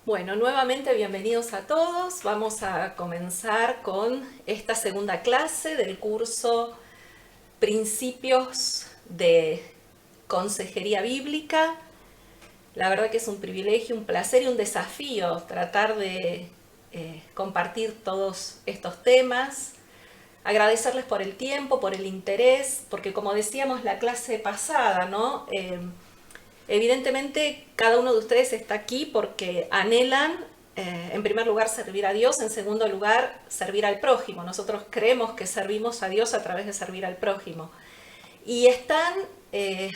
Bueno, nuevamente bienvenidos a todos. Vamos a comenzar con esta segunda clase del curso Principios de Consejería Bíblica. La verdad que es un privilegio, un placer y un desafío tratar de compartir todos estos temas. Agradecerles por el tiempo, por el interés, porque como decíamos la clase pasada, ¿no? Evidentemente, cada uno de ustedes está aquí porque anhelan, en primer lugar, servir a Dios, en segundo lugar, servir al prójimo. Nosotros creemos que servimos a Dios a través de servir al prójimo. Y están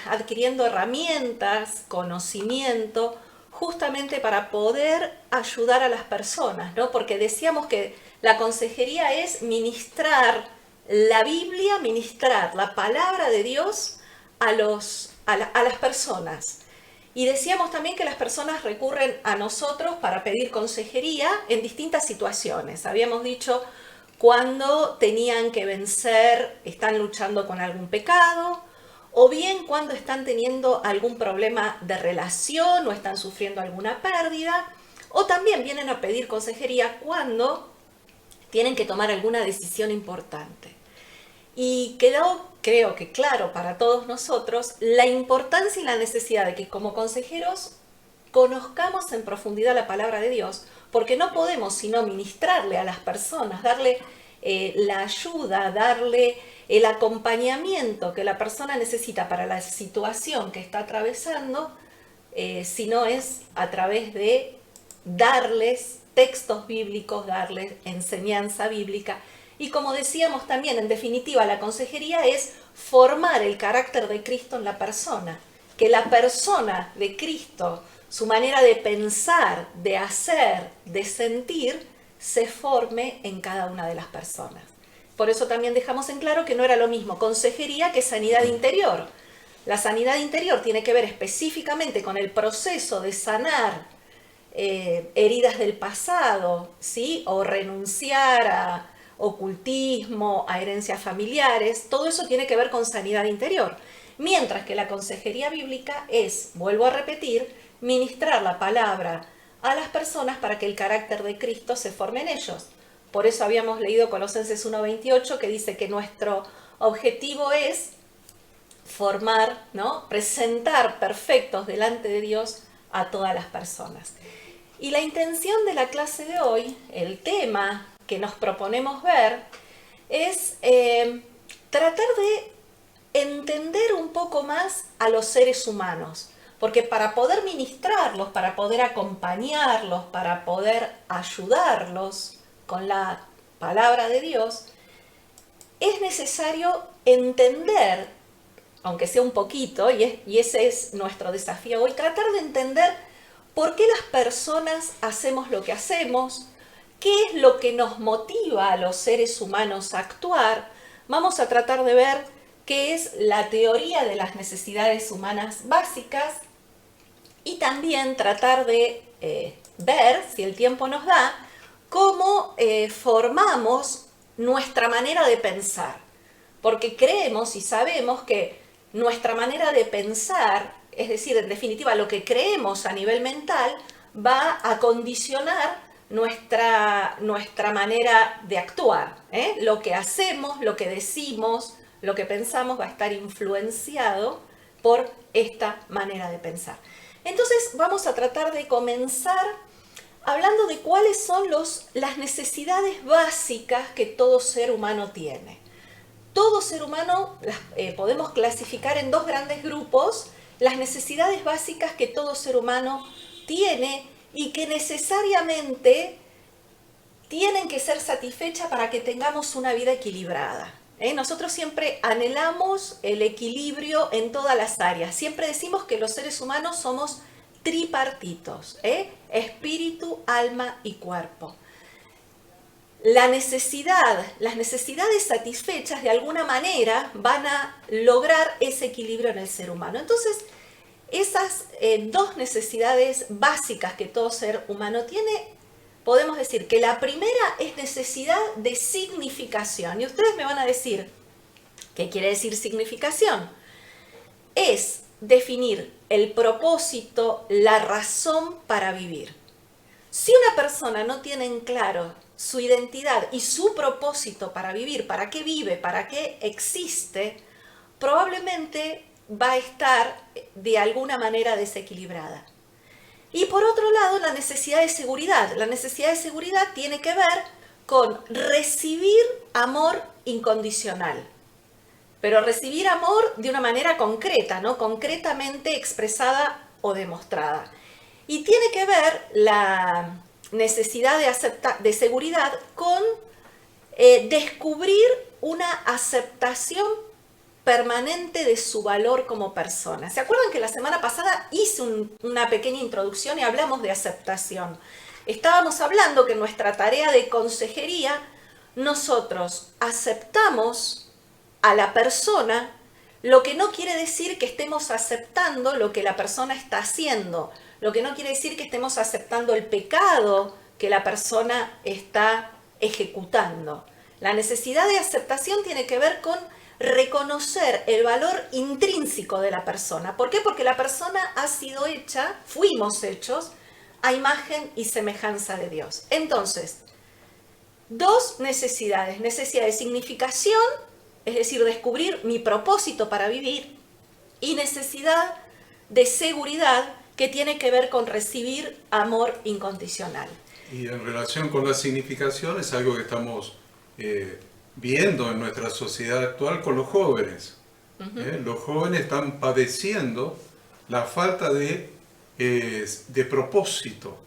adquiriendo herramientas, conocimiento, justamente para poder ayudar a las personas, ¿no? Porque decíamos que la consejería es ministrar la Biblia, ministrar la palabra de Dios a las personas. Y decíamos también que las personas recurren a nosotros para pedir consejería en distintas situaciones. Habíamos dicho cuando tenían que vencer, están luchando con algún pecado, o bien cuando están teniendo algún problema de relación o están sufriendo alguna pérdida, o también vienen a pedir consejería cuando tienen que tomar alguna decisión importante. Y quedó, creo que claro para todos nosotros, la importancia y la necesidad de que como consejeros conozcamos en profundidad la palabra de Dios, porque no podemos sino ministrarle a las personas, darle la ayuda, darle el acompañamiento que la persona necesita para la situación que está atravesando, si no es a través de darles textos bíblicos, darles enseñanza bíblica. Y como decíamos también, en definitiva, la consejería es formar el carácter de Cristo en la persona, que la persona de Cristo, su manera de pensar, de hacer, de sentir, se forme en cada una de las personas. Por eso también dejamos en claro que no era lo mismo consejería que sanidad interior. La sanidad interior tiene que ver específicamente con el proceso de sanar heridas del pasado, ¿sí? O renunciar a ocultismo, a herencias familiares, todo eso tiene que ver con sanidad interior. Mientras que la consejería bíblica es, vuelvo a repetir, ministrar la palabra a las personas para que el carácter de Cristo se forme en ellos. Por eso habíamos leído Colosenses 1:28 que dice que nuestro objetivo es formar, ¿no? Presentar perfectos delante de Dios a todas las personas. Y la intención de la clase de hoy, el tema que nos proponemos ver, es tratar de entender un poco más a los seres humanos. Porque para poder ministrarlos, para poder acompañarlos, para poder ayudarlos con la palabra de Dios, es necesario entender, aunque sea un poquito, y ese es nuestro desafío hoy, tratar de entender por qué las personas hacemos lo que hacemos, qué es lo que nos motiva a los seres humanos a actuar. Vamos a tratar de ver qué es la teoría de las necesidades humanas básicas y también tratar de ver, si el tiempo nos da, cómo formamos nuestra manera de pensar. Porque creemos y sabemos que nuestra manera de pensar, es decir, en definitiva, lo que creemos a nivel mental, va a condicionar nuestra manera de actuar. Lo que hacemos, lo que decimos, lo que pensamos va a estar influenciado por esta manera de pensar. Entonces vamos a tratar de comenzar hablando de cuáles son las necesidades básicas que todo ser humano tiene. Todo ser humano las podemos clasificar en dos grandes grupos, las necesidades básicas que todo ser humano tiene y que necesariamente tienen que ser satisfechas para que tengamos una vida equilibrada. Nosotros siempre anhelamos el equilibrio en todas las áreas. Siempre decimos que los seres humanos somos tripartitos, espíritu, alma y cuerpo. Las necesidades satisfechas de alguna manera van a lograr ese equilibrio en el ser humano. Entonces, esas dos necesidades básicas que todo ser humano tiene, podemos decir que la primera es necesidad de significación. Y ustedes me van a decir, ¿qué quiere decir significación? Es definir el propósito, la razón para vivir. Si una persona no tiene en claro su identidad y su propósito para vivir, para qué vive, para qué existe, probablemente va a estar de alguna manera desequilibrada. Y por otro lado, la necesidad de seguridad. La necesidad de seguridad tiene que ver con recibir amor incondicional. Pero recibir amor de una manera concreta, ¿no? Concretamente expresada o demostrada. Y tiene que ver la necesidad de seguridad con descubrir una aceptación permanente de su valor como persona. ¿Se acuerdan que la semana pasada hice una pequeña introducción y hablamos de aceptación? Estábamos hablando que en nuestra tarea de consejería nosotros aceptamos a la persona, lo que no quiere decir que estemos aceptando lo que la persona está haciendo, lo que no quiere decir que estemos aceptando el pecado que la persona está ejecutando. La necesidad de aceptación tiene que ver con reconocer el valor intrínseco de la persona. ¿Por qué? Porque la persona ha sido hecha, fuimos hechos, a imagen y semejanza de Dios. Entonces, dos necesidades. Necesidad de significación, es decir, descubrir mi propósito para vivir, y necesidad de seguridad, que tiene que ver con recibir amor incondicional. Y en relación con la significación es algo que estamos viendo en nuestra sociedad actual con los jóvenes. Los jóvenes están padeciendo la falta de propósito,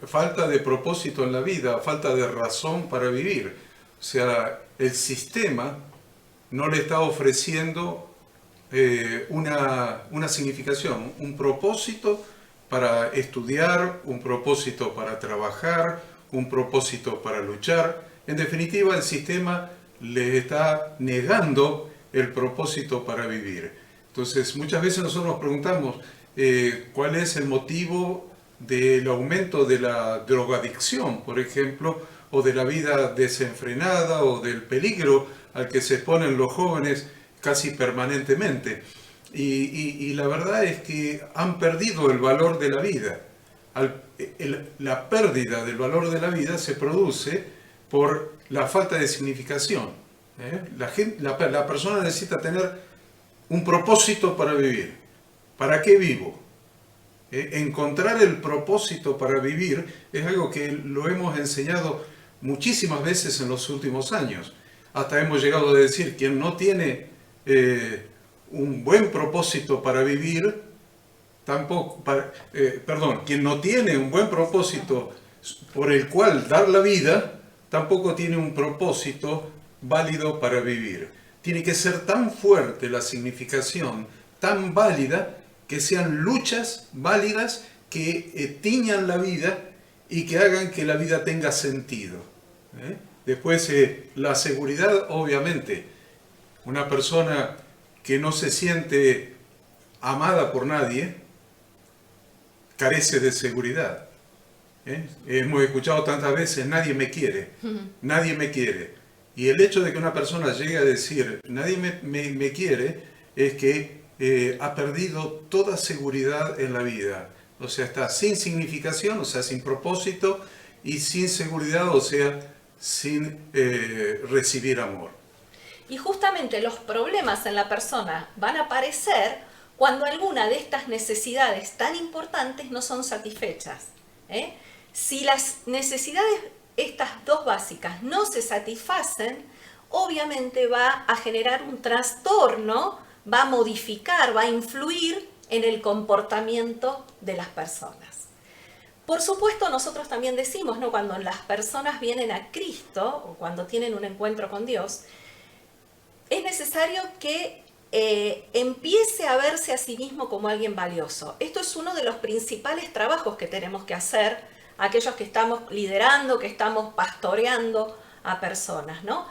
falta de propósito en la vida, falta de razón para vivir. O sea, el sistema no le está ofreciendo una significación, un propósito para estudiar, un propósito para trabajar, un propósito para luchar. En definitiva, el sistema les está negando el propósito para vivir. Entonces, muchas veces nosotros nos preguntamos cuál es el motivo del aumento de la drogadicción, por ejemplo, o de la vida desenfrenada, o del peligro al que se exponen los jóvenes casi permanentemente. Y la verdad es que han perdido el valor de la vida. La pérdida del valor de la vida se produce por la falta de significación. La persona necesita tener un propósito para vivir. ¿Para qué vivo? Encontrar el propósito para vivir es algo que lo hemos enseñado muchísimas veces en los últimos años. Hasta hemos llegado a decir, quien no tiene un buen propósito para vivir, quien no tiene un buen propósito por el cual dar la vida, tampoco tiene un propósito válido para vivir. Tiene que ser tan fuerte la significación, tan válida, que sean luchas válidas que tiñan la vida y que hagan que la vida tenga sentido. Después, la seguridad, obviamente. Una persona que no se siente amada por nadie, carece de seguridad. Hemos escuchado tantas veces, nadie me quiere, nadie me quiere. Y el hecho de que una persona llegue a decir, nadie me quiere, es que ha perdido toda seguridad en la vida. O sea, está sin significación, o sea, sin propósito, y sin seguridad, o sea, sin recibir amor. Y justamente los problemas en la persona van a aparecer cuando alguna de estas necesidades tan importantes no son satisfechas. Si las necesidades, estas dos básicas, no se satisfacen, obviamente va a generar un trastorno, va a modificar, va a influir en el comportamiento de las personas. Por supuesto, nosotros también decimos, ¿no? Cuando las personas vienen a Cristo o cuando tienen un encuentro con Dios, es necesario que empiece a verse a sí mismo como alguien valioso. Esto es uno de los principales trabajos que tenemos que hacer aquellos que estamos liderando, que estamos pastoreando a personas, ¿no?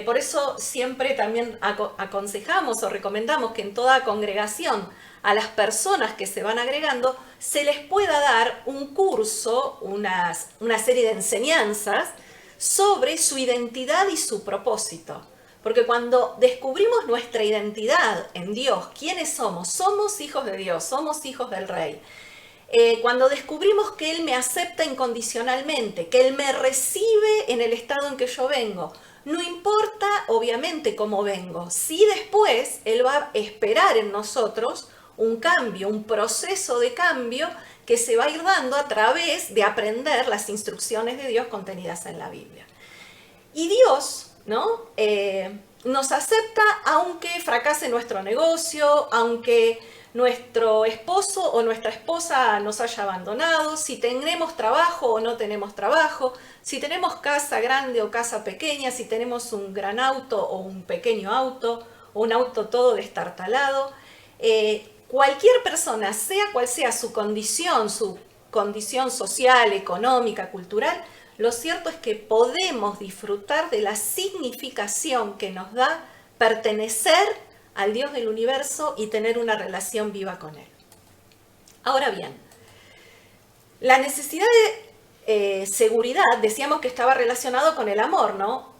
Por eso siempre también aconsejamos o recomendamos que en toda congregación a las personas que se van agregando se les pueda dar un curso, una serie de enseñanzas sobre su identidad y su propósito. Porque cuando descubrimos nuestra identidad en Dios, ¿quiénes somos? Somos hijos de Dios, somos hijos del Rey. Cuando descubrimos que Él me acepta incondicionalmente, que Él me recibe en el estado en que yo vengo, no importa obviamente cómo vengo, si después Él va a esperar en nosotros un cambio, un proceso de cambio que se va a ir dando a través de aprender las instrucciones de Dios contenidas en la Biblia. Y Dios, ¿no? Nos acepta aunque fracase nuestro negocio, aunque nuestro esposo o nuestra esposa nos haya abandonado, si tenemos trabajo o no tenemos trabajo, si tenemos casa grande o casa pequeña, si tenemos un gran auto o un pequeño auto, o un auto todo destartalado. Cualquier persona, sea cual sea su condición social, económica, cultural, lo cierto es que podemos disfrutar de la significación que nos da pertenecer al Dios del universo y tener una relación viva con Él. Ahora bien, la necesidad de seguridad, decíamos que estaba relacionado con el amor, ¿no?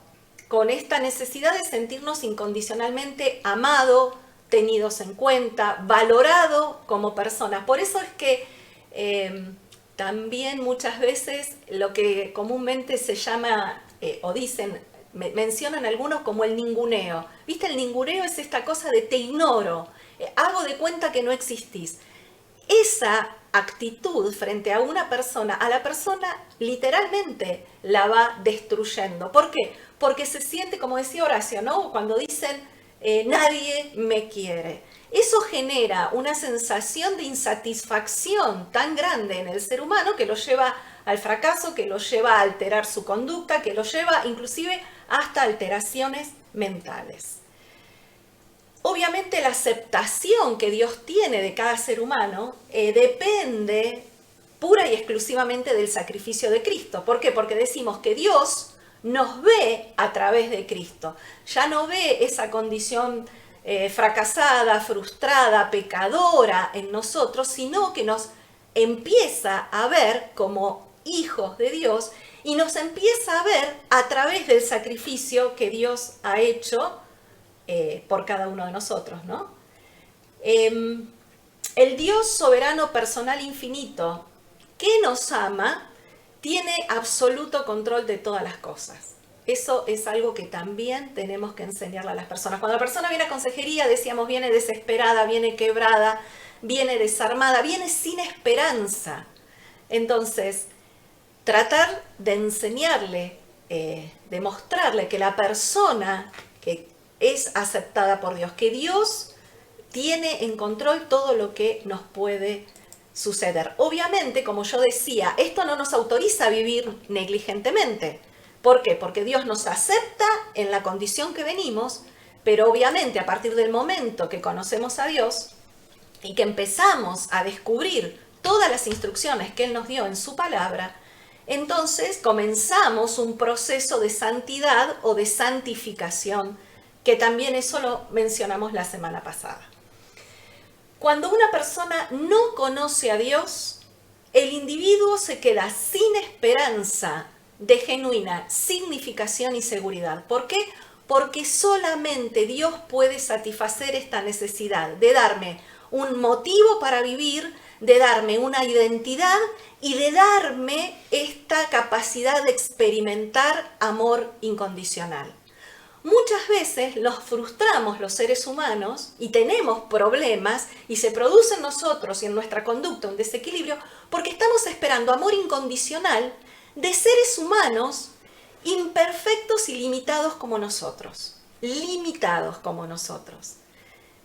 Con esta necesidad de sentirnos incondicionalmente amado, tenidos en cuenta, valorado como personas. Por eso es que también muchas veces lo que comúnmente se llama, o dicen, mencionan algunos como el ninguneo. ¿Viste? El ninguneo es esta cosa de te ignoro, hago de cuenta que no existís. Esa actitud frente a una persona, a la persona literalmente la va destruyendo. ¿Por qué? Porque se siente, como decía Horacio, ¿no? Cuando dicen nadie me quiere. Eso genera una sensación de insatisfacción tan grande en el ser humano que lo lleva al fracaso, que lo lleva a alterar su conducta, que lo lleva inclusive hasta alteraciones mentales. Obviamente la aceptación que Dios tiene de cada ser humano depende pura y exclusivamente del sacrificio de Cristo. ¿Por qué? Porque decimos que Dios nos ve a través de Cristo. Ya no ve esa condición fracasada, frustrada, pecadora en nosotros, sino que nos empieza a ver como hijos de Dios y nos empieza a ver a través del sacrificio que Dios ha hecho por cada uno de nosotros, ¿no? El Dios soberano, personal, infinito, que nos ama, tiene absoluto control de todas las cosas. Eso es algo que también tenemos que enseñarle a las personas. Cuando la persona viene a consejería, decíamos, viene desesperada, viene quebrada, viene desarmada, viene sin esperanza. Entonces, tratar de enseñarle, de mostrarle que la persona que es aceptada por Dios, que Dios tiene en control todo lo que nos puede suceder. Obviamente, como yo decía, esto no nos autoriza a vivir negligentemente. ¿Por qué? Porque Dios nos acepta en la condición que venimos, pero obviamente a partir del momento que conocemos a Dios y que empezamos a descubrir todas las instrucciones que Él nos dio en su palabra, entonces comenzamos un proceso de santidad o de santificación, que también eso lo mencionamos la semana pasada. Cuando una persona no conoce a Dios, el individuo se queda sin esperanza de genuina significación y seguridad. ¿Por qué? Porque solamente Dios puede satisfacer esta necesidad de darme un motivo para vivir, de darme una identidad y de darme esta capacidad de experimentar amor incondicional. Muchas veces los frustramos los seres humanos y tenemos problemas y se produce en nosotros y en nuestra conducta un desequilibrio porque estamos esperando amor incondicional de seres humanos imperfectos y limitados como nosotros. Limitados como nosotros.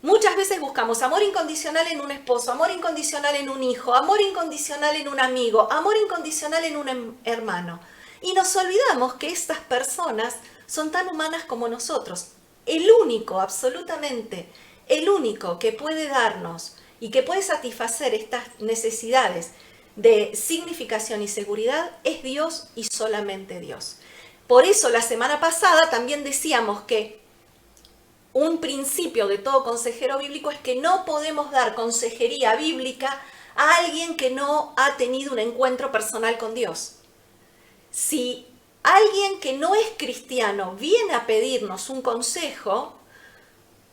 Muchas veces buscamos amor incondicional en un esposo, amor incondicional en un hijo, amor incondicional en un amigo, amor incondicional en un hermano. Y nos olvidamos que estas personas son tan humanas como nosotros. El único, absolutamente, el único que puede darnos y que puede satisfacer estas necesidades de significación y seguridad es Dios y solamente Dios. Por eso la semana pasada también decíamos que un principio de todo consejero bíblico es que no podemos dar consejería bíblica a alguien que no ha tenido un encuentro personal con Dios. Si alguien que no es cristiano viene a pedirnos un consejo,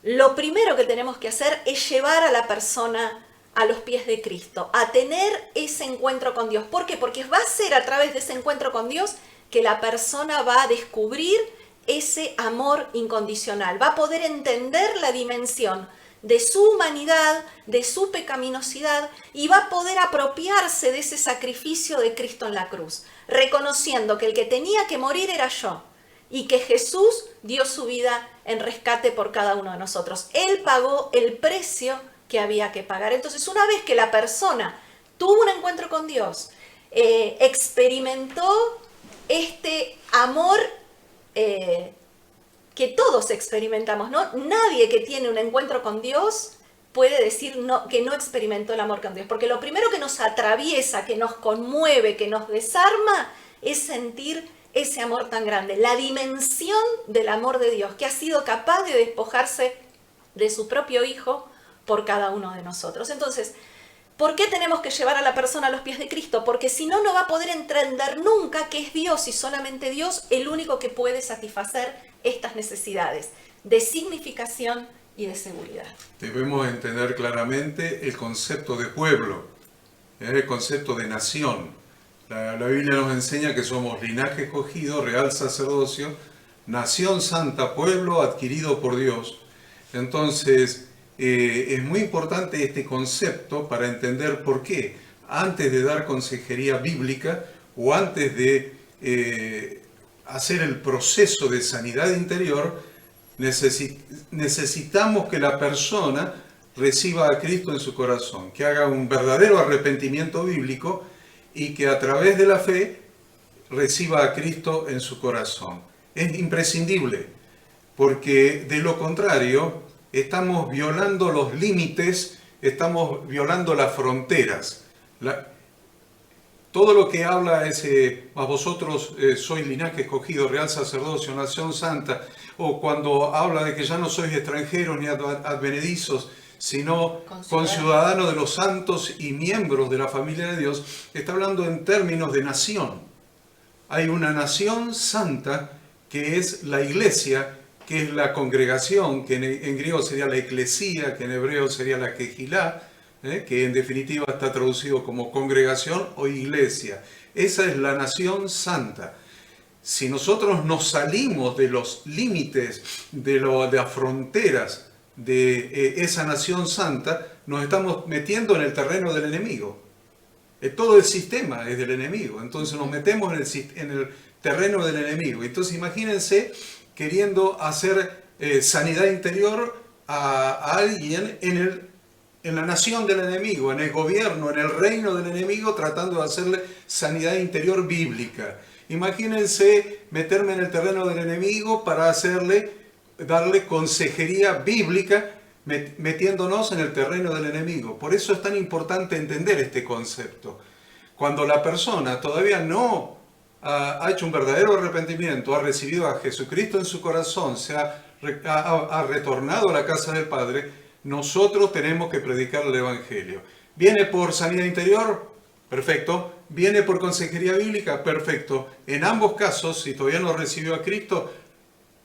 lo primero que tenemos que hacer es llevar a la persona a los pies de Cristo, a tener ese encuentro con Dios. ¿Por qué? Porque va a ser a través de ese encuentro con Dios que la persona va a descubrir ese amor incondicional, va a poder entender la dimensión de su humanidad, de su pecaminosidad, y va a poder apropiarse de ese sacrificio de Cristo en la cruz, reconociendo que el que tenía que morir era yo, y que Jesús dio su vida en rescate por cada uno de nosotros. Él pagó el precio que había que pagar. Entonces, una vez que la persona tuvo un encuentro con Dios, experimentó este amor que todos experimentamos, ¿no? Nadie que tiene un encuentro con Dios puede decir que no experimentó el amor con Dios, porque lo primero que nos atraviesa, que nos conmueve, que nos desarma, es sentir ese amor tan grande, la dimensión del amor de Dios, que ha sido capaz de despojarse de su propio Hijo por cada uno de nosotros. Entonces, ¿por qué tenemos que llevar a la persona a los pies de Cristo? Porque si no, no va a poder entender nunca que es Dios y solamente Dios el único que puede satisfacer estas necesidades de significación y de seguridad. Debemos entender claramente el concepto de pueblo, el concepto de nación. La Biblia nos enseña que somos linaje escogido, real sacerdocio, nación santa, pueblo adquirido por Dios. Entonces, es muy importante este concepto para entender por qué, antes de dar consejería bíblica o antes de hacer el proceso de sanidad interior, necesitamos que la persona reciba a Cristo en su corazón, que haga un verdadero arrepentimiento bíblico y que a través de la fe reciba a Cristo en su corazón. Es imprescindible, porque de lo contrario estamos violando los límites, estamos violando las fronteras. Todo lo que habla ese, a vosotros sois linaje escogido, real sacerdocio, nación santa, o cuando habla de que ya no sois extranjeros ni advenedizos, sino conciudadanos de los santos y miembros de la familia de Dios, está hablando en términos de nación. Hay una nación santa que es la iglesia, que es la congregación, que en griego sería la eclesía, que en hebreo sería la quejilá, que en definitiva está traducido como congregación o iglesia. Esa es la nación santa. Si nosotros nos salimos de los límites, de las fronteras de esa nación santa, nos estamos metiendo en el terreno del enemigo. Todo el sistema es del enemigo, entonces nos metemos en el terreno del enemigo. Entonces imagínense queriendo hacer sanidad interior a alguien en la nación del enemigo, en el gobierno, en el reino del enemigo, tratando de hacerle sanidad interior bíblica. Imagínense meterme en el terreno del enemigo para darle consejería bíblica, metiéndonos en el terreno del enemigo. Por eso es tan importante entender este concepto. Cuando la persona todavía no ha hecho un verdadero arrepentimiento, ha recibido a Jesucristo en su corazón, ha retornado a la casa del Padre, nosotros tenemos que predicar el Evangelio. ¿Viene por sanidad interior? Perfecto. ¿Viene por consejería bíblica? Perfecto. En ambos casos, si todavía no recibió a Cristo,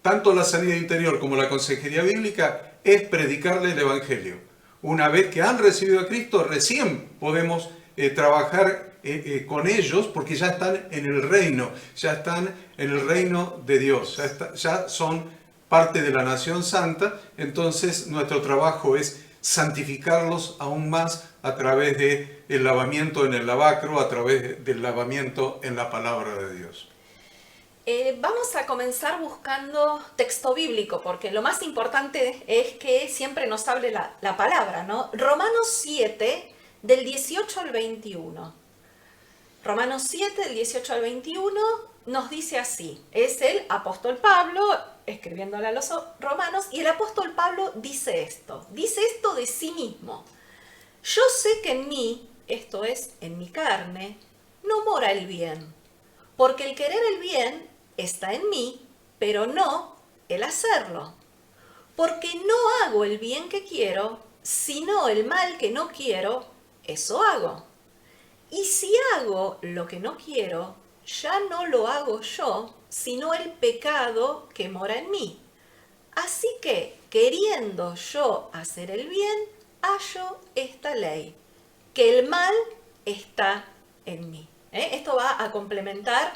tanto la sanidad interior como la consejería bíblica es predicarle el Evangelio. Una vez que han recibido a Cristo, recién podemos trabajar con ellos, porque ya están en el reino, ya están en el reino de Dios, ya son parte de la nación santa. Entonces nuestro trabajo es santificarlos aún más a través del lavamiento en el lavacro, a través del lavamiento en la palabra de Dios. Vamos a comenzar buscando texto bíblico, porque lo más importante es que siempre nos hable la palabra, ¿no? Romanos 7, del 18 al 21. Romanos 7, del 18 al 21, nos dice así. Es el apóstol Pablo escribiéndole a los romanos, y el apóstol Pablo dice esto de sí mismo. Yo sé que en mí, esto es, en mi carne, no mora el bien, porque el querer el bien está en mí, pero no el hacerlo. Porque no hago el bien que quiero, sino el mal que no quiero, eso hago. Y si hago lo que no quiero, ya no lo hago yo, sino el pecado que mora en mí. Así que, queriendo yo hacer el bien, hallo esta ley, que el mal está en mí. Esto va a complementar,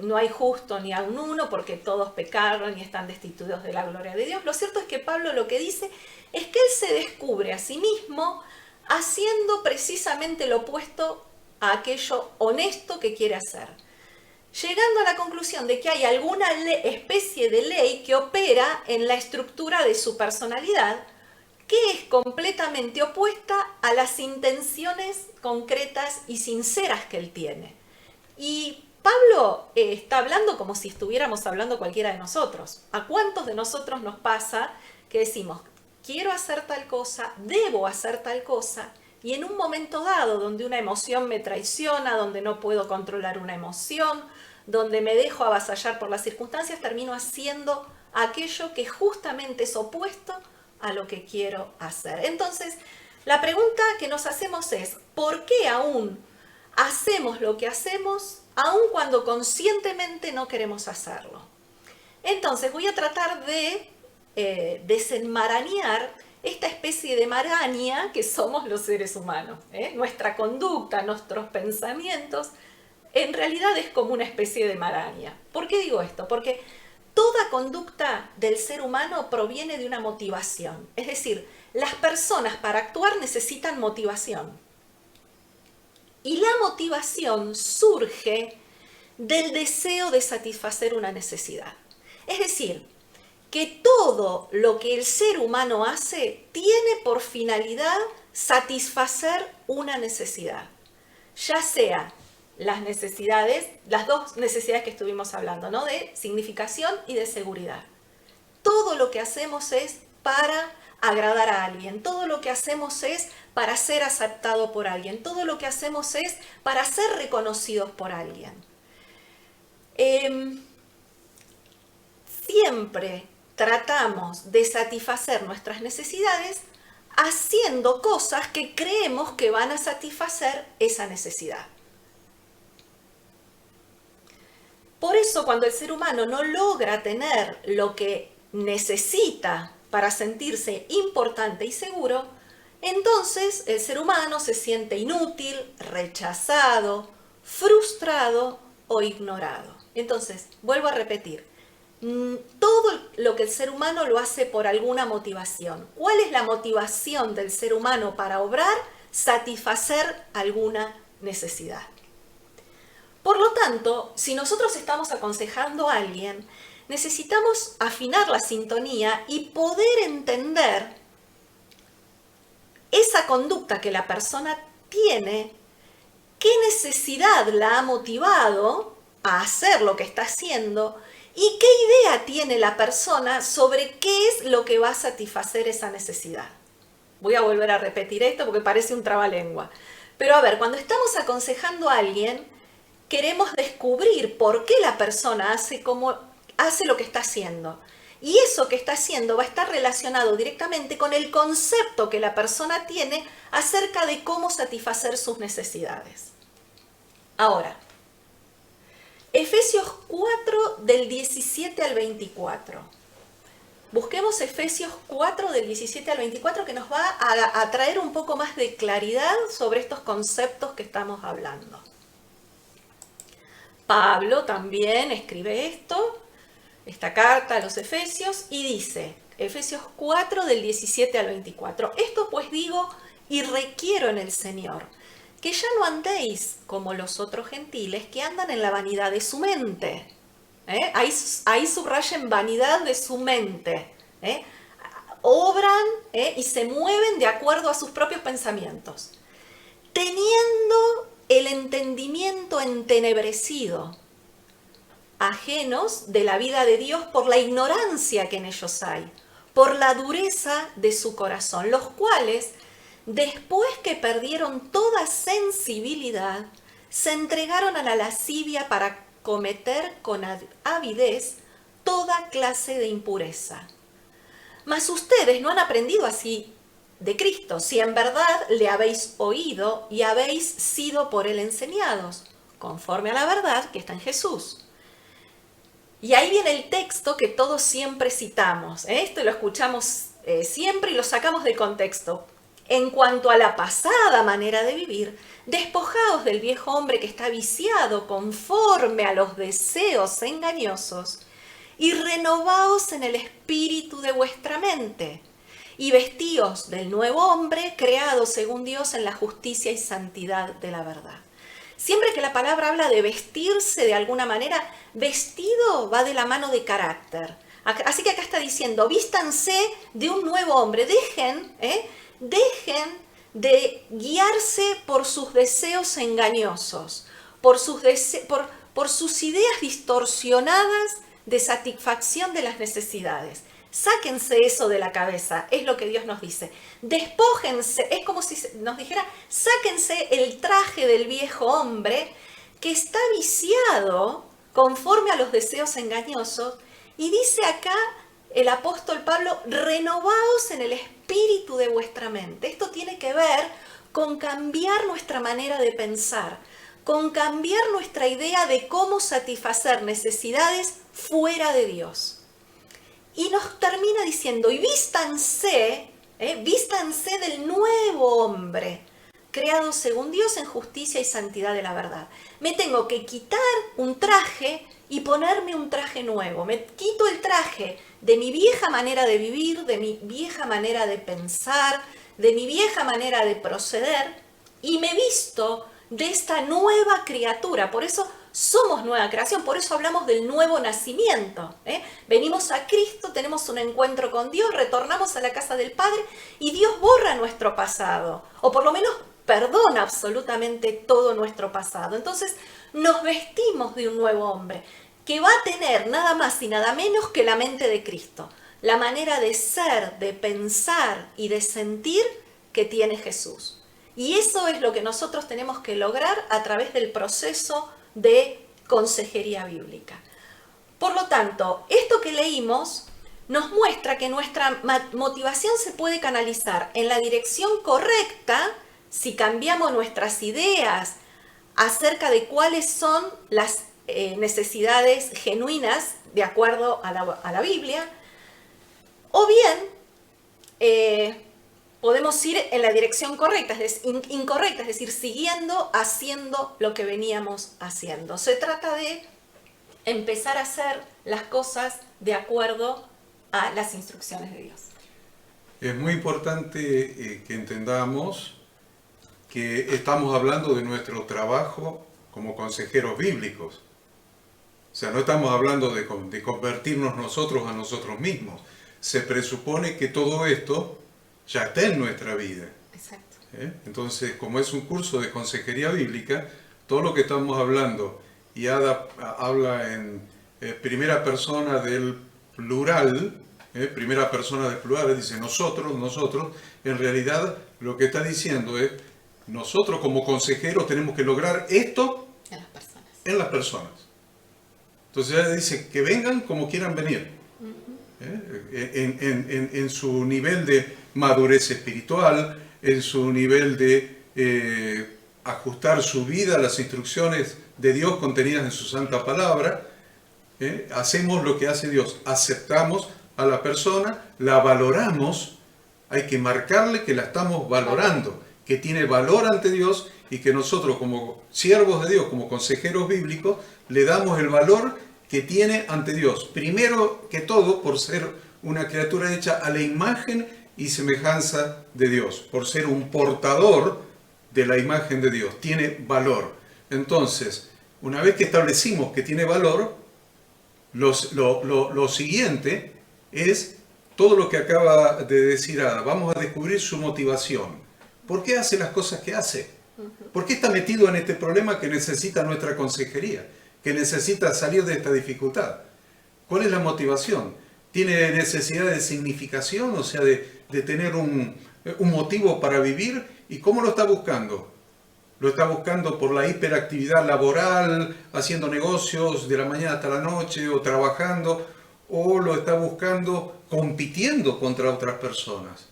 no hay justo ni aun uno, porque todos pecaron y están destituidos de la gloria de Dios. Lo cierto es que Pablo lo que dice es que él se descubre a sí mismo haciendo precisamente lo opuesto a aquello honesto que quiere hacer, llegando a la conclusión de que hay alguna especie de ley que opera en la estructura de su personalidad, que es completamente opuesta a las intenciones concretas y sinceras que él tiene. Y Pablo está hablando como si estuviéramos hablando cualquiera de nosotros. ¿A cuántos de nosotros nos pasa que decimos, quiero hacer tal cosa, debo hacer tal cosa, y en un momento dado donde una emoción me traiciona, donde no puedo controlar una emoción, donde me dejo avasallar por las circunstancias, termino haciendo aquello que justamente es opuesto a lo que quiero hacer? Entonces, la pregunta que nos hacemos es, ¿por qué aún hacemos lo que hacemos, aun cuando conscientemente no queremos hacerlo? Entonces, voy a tratar de desenmarañar esta especie de maraña que somos los seres humanos. Nuestra conducta, nuestros pensamientos, en realidad es como una especie de maraña. ¿Por qué digo esto? Porque toda conducta del ser humano proviene de una motivación. Es decir, las personas para actuar necesitan motivación. Y la motivación surge del deseo de satisfacer una necesidad. Es decir, que todo lo que el ser humano hace tiene por finalidad satisfacer una necesidad. Ya sea las necesidades, las dos necesidades que estuvimos hablando, ¿no? De significación y de seguridad. Todo lo que hacemos es para agradar a alguien, todo lo que hacemos es para ser aceptado por alguien, todo lo que hacemos es para ser reconocidos por alguien. Siempre tratamos de satisfacer nuestras necesidades haciendo cosas que creemos que van a satisfacer esa necesidad. Por eso, cuando el ser humano no logra tener lo que necesita para sentirse importante y seguro, entonces el ser humano se siente inútil, rechazado, frustrado o ignorado. Entonces, vuelvo a repetir, todo lo que el ser humano lo hace por alguna motivación. ¿Cuál es la motivación del ser humano para obrar? Satisfacer alguna necesidad. Por lo tanto, si nosotros estamos aconsejando a alguien, necesitamos afinar la sintonía y poder entender esa conducta que la persona tiene, qué necesidad la ha motivado a hacer lo que está haciendo y qué idea tiene la persona sobre qué es lo que va a satisfacer esa necesidad. Voy a volver a repetir esto porque parece un trabalengua. Pero a ver, cuando estamos aconsejando a alguien, queremos descubrir por qué la persona hace lo que está haciendo. Y eso que está haciendo va a estar relacionado directamente con el concepto que la persona tiene acerca de cómo satisfacer sus necesidades. Ahora, Efesios 4 del 17 al 24. Busquemos Efesios 4 del 17 al 24 que nos va a traer un poco más de claridad sobre estos conceptos que estamos hablando. Pablo también escribe esta carta a los Efesios, y dice, Efesios 4 del 17 al 24, esto pues digo y requiero en el Señor, que ya no andéis como los otros gentiles que andan en la vanidad de su mente. Ahí subrayen vanidad de su mente. Obran y se mueven de acuerdo a sus propios pensamientos, teniendo el entendimiento entenebrecido, ajenos de la vida de Dios por la ignorancia que en ellos hay, por la dureza de su corazón, los cuales, después que perdieron toda sensibilidad, se entregaron a la lascivia para cometer con avidez toda clase de impureza. Mas ustedes no han aprendido así de Cristo, si en verdad le habéis oído y habéis sido por él enseñados, conforme a la verdad que está en Jesús. Y ahí viene el texto que todos siempre citamos. Esto lo escuchamos siempre y lo sacamos del contexto. En cuanto a la pasada manera de vivir, despojaos del viejo hombre que está viciado conforme a los deseos engañosos y renovaos en el espíritu de vuestra mente y vestíos del nuevo hombre creado según Dios en la justicia y santidad de la verdad. Siempre que la palabra habla de vestirse de alguna manera, vestido va de la mano de carácter. Así que acá está diciendo, vístanse de un nuevo hombre, dejen de guiarse por sus deseos engañosos, por sus ideas distorsionadas de satisfacción de las necesidades. Sáquense eso de la cabeza, es lo que Dios nos dice. Despójense, es como si nos dijera, sáquense el traje del viejo hombre que está viciado conforme a los deseos engañosos. Y dice acá el apóstol Pablo, renovaos en el espíritu de vuestra mente. Esto tiene que ver con cambiar nuestra manera de pensar, con cambiar nuestra idea de cómo satisfacer necesidades fuera de Dios. Y nos termina diciendo, y vístanse del nuevo hombre, creado según Dios en justicia y santidad de la verdad. Me tengo que quitar un traje y ponerme un traje nuevo. Me quito el traje de mi vieja manera de vivir, de mi vieja manera de pensar, de mi vieja manera de proceder, y me visto de esta nueva criatura. Por eso somos nueva creación, por eso hablamos del nuevo nacimiento. Venimos a Cristo, tenemos un encuentro con Dios, retornamos a la casa del Padre y Dios borra nuestro pasado, o por lo menos perdona absolutamente todo nuestro pasado. Entonces nos vestimos de un nuevo hombre que va a tener nada más y nada menos que la mente de Cristo, la manera de ser, de pensar y de sentir que tiene Jesús. Y eso es lo que nosotros tenemos que lograr a través del proceso de consejería bíblica. Por lo tanto, esto que leímos nos muestra que nuestra motivación se puede canalizar en la dirección correcta si cambiamos nuestras ideas acerca de cuáles son las necesidades genuinas de acuerdo a la Biblia, o bien podemos ir en la dirección correcta, incorrecta, es decir, haciendo lo que veníamos haciendo. Se trata de empezar a hacer las cosas de acuerdo a las instrucciones de Dios. Es muy importante que entendamos que estamos hablando de nuestro trabajo como consejeros bíblicos. O sea, no estamos hablando de convertirnos nosotros a nosotros mismos. Se presupone que todo esto ya está en nuestra vida. Exacto. Entonces, como es un curso de consejería bíblica, todo lo que estamos hablando, y habla en primera persona del plural, dice nosotros, en realidad lo que está diciendo es, nosotros como consejeros tenemos que lograr esto en las personas. Entonces ella dice que vengan como quieran venir, en su nivel de madurez espiritual, en su nivel de ajustar su vida a las instrucciones de Dios contenidas en su santa palabra. Hacemos lo que hace Dios, aceptamos a la persona, la valoramos, hay que marcarle que la estamos valorando, que tiene valor ante Dios y que nosotros como siervos de Dios, como consejeros bíblicos, le damos el valor que tiene ante Dios. Primero que todo, por ser una criatura hecha a la imagen y semejanza de Dios, por ser un portador de la imagen de Dios, tiene valor. Entonces, una vez que establecimos que tiene valor, lo siguiente es todo lo que acaba de decir Ada. Vamos a descubrir su motivación. ¿Por qué hace las cosas que hace? ¿Por qué está metido en este problema que necesita nuestra consejería? Que necesita salir de esta dificultad. ¿Cuál es la motivación? ¿Tiene necesidad de significación? O sea, de tener un motivo para vivir. ¿Y cómo lo está buscando? Lo está buscando por la hiperactividad laboral, haciendo negocios de la mañana hasta la noche o trabajando, o lo está buscando compitiendo contra otras personas,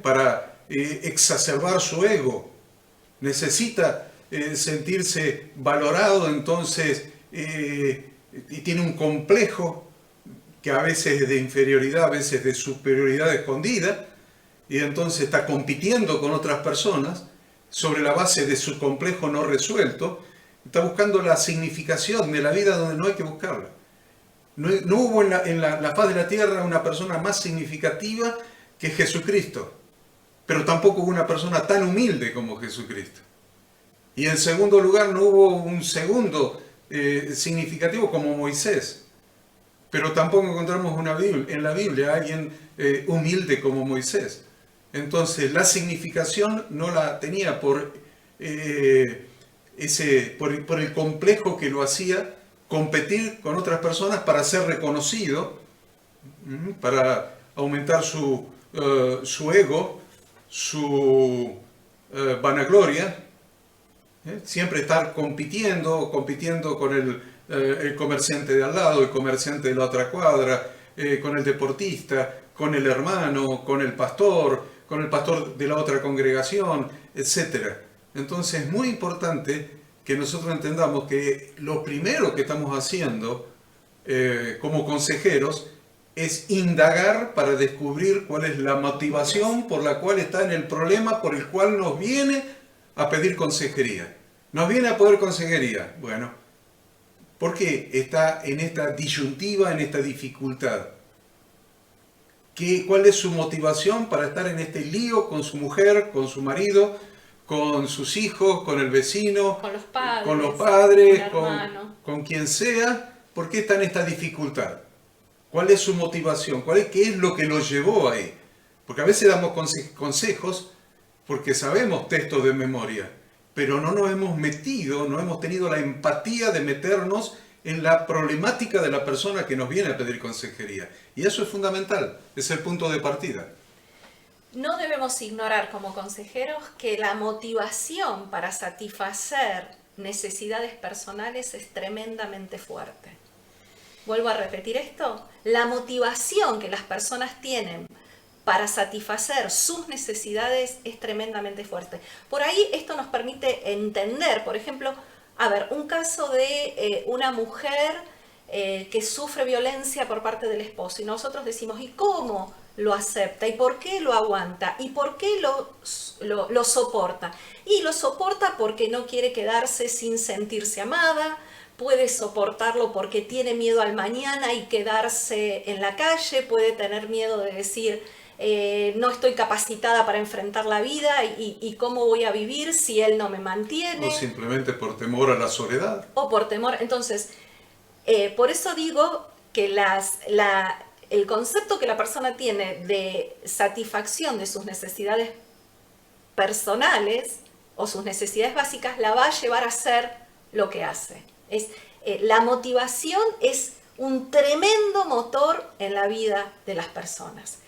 para exacerbar su ego. Necesita sentirse valorado, entonces y tiene un complejo que a veces es de inferioridad, a veces de superioridad escondida, y entonces está compitiendo con otras personas sobre la base de su complejo no resuelto, está buscando la significación de la vida donde no hay que buscarla. No hubo en la faz de la tierra una persona más significativa que Jesucristo, pero tampoco hubo una persona tan humilde como Jesucristo. Y en segundo lugar, no hubo un segundo significativo como Moisés, pero tampoco encontramos en la Biblia a alguien humilde como Moisés. Entonces, la significación no la tenía por el complejo que lo hacía competir con otras personas para ser reconocido, para aumentar su ego, su vanagloria, siempre estar compitiendo con el comerciante de al lado, el comerciante de la otra cuadra, con el deportista, con el hermano, con el pastor de la otra congregación, etc. Entonces es muy importante que nosotros entendamos que lo primero que estamos haciendo como consejeros es indagar para descubrir cuál es la motivación por la cual está en el problema por el cual nos viene a pedir consejería. Nos viene a pedir consejería. Bueno, ¿por qué está en esta disyuntiva, en esta dificultad? ¿Cuál es su motivación para estar en este lío con su mujer, con su marido, con sus hijos, con el vecino, con los padres, con quien sea? ¿Por qué está en esta dificultad? ¿Cuál es su motivación? ¿Qué es lo que lo llevó ahí? Porque a veces damos consejos porque sabemos textos de memoria, pero no nos hemos metido, no hemos tenido la empatía de meternos en la problemática de la persona que nos viene a pedir consejería. Y eso es fundamental, es el punto de partida. No debemos ignorar como consejeros que la motivación para satisfacer necesidades personales es tremendamente fuerte. Vuelvo a repetir esto, la motivación que las personas tienen para satisfacer sus necesidades es tremendamente fuerte. Por ahí esto nos permite entender, por ejemplo, un caso de una mujer que sufre violencia por parte del esposo y nosotros decimos, ¿y cómo lo acepta? ¿Y por qué lo aguanta? ¿Y por qué lo soporta? Y lo soporta porque no quiere quedarse sin sentirse amada, puede soportarlo porque tiene miedo al mañana y quedarse en la calle, puede tener miedo de decir, no estoy capacitada para enfrentar la vida y cómo voy a vivir si él no me mantiene. O simplemente por temor a la soledad. O por temor. Entonces, por eso digo que el concepto que la persona tiene de satisfacción de sus necesidades personales o sus necesidades básicas la va a llevar a hacer lo que hace. La motivación es un tremendo motor en la vida de las personas.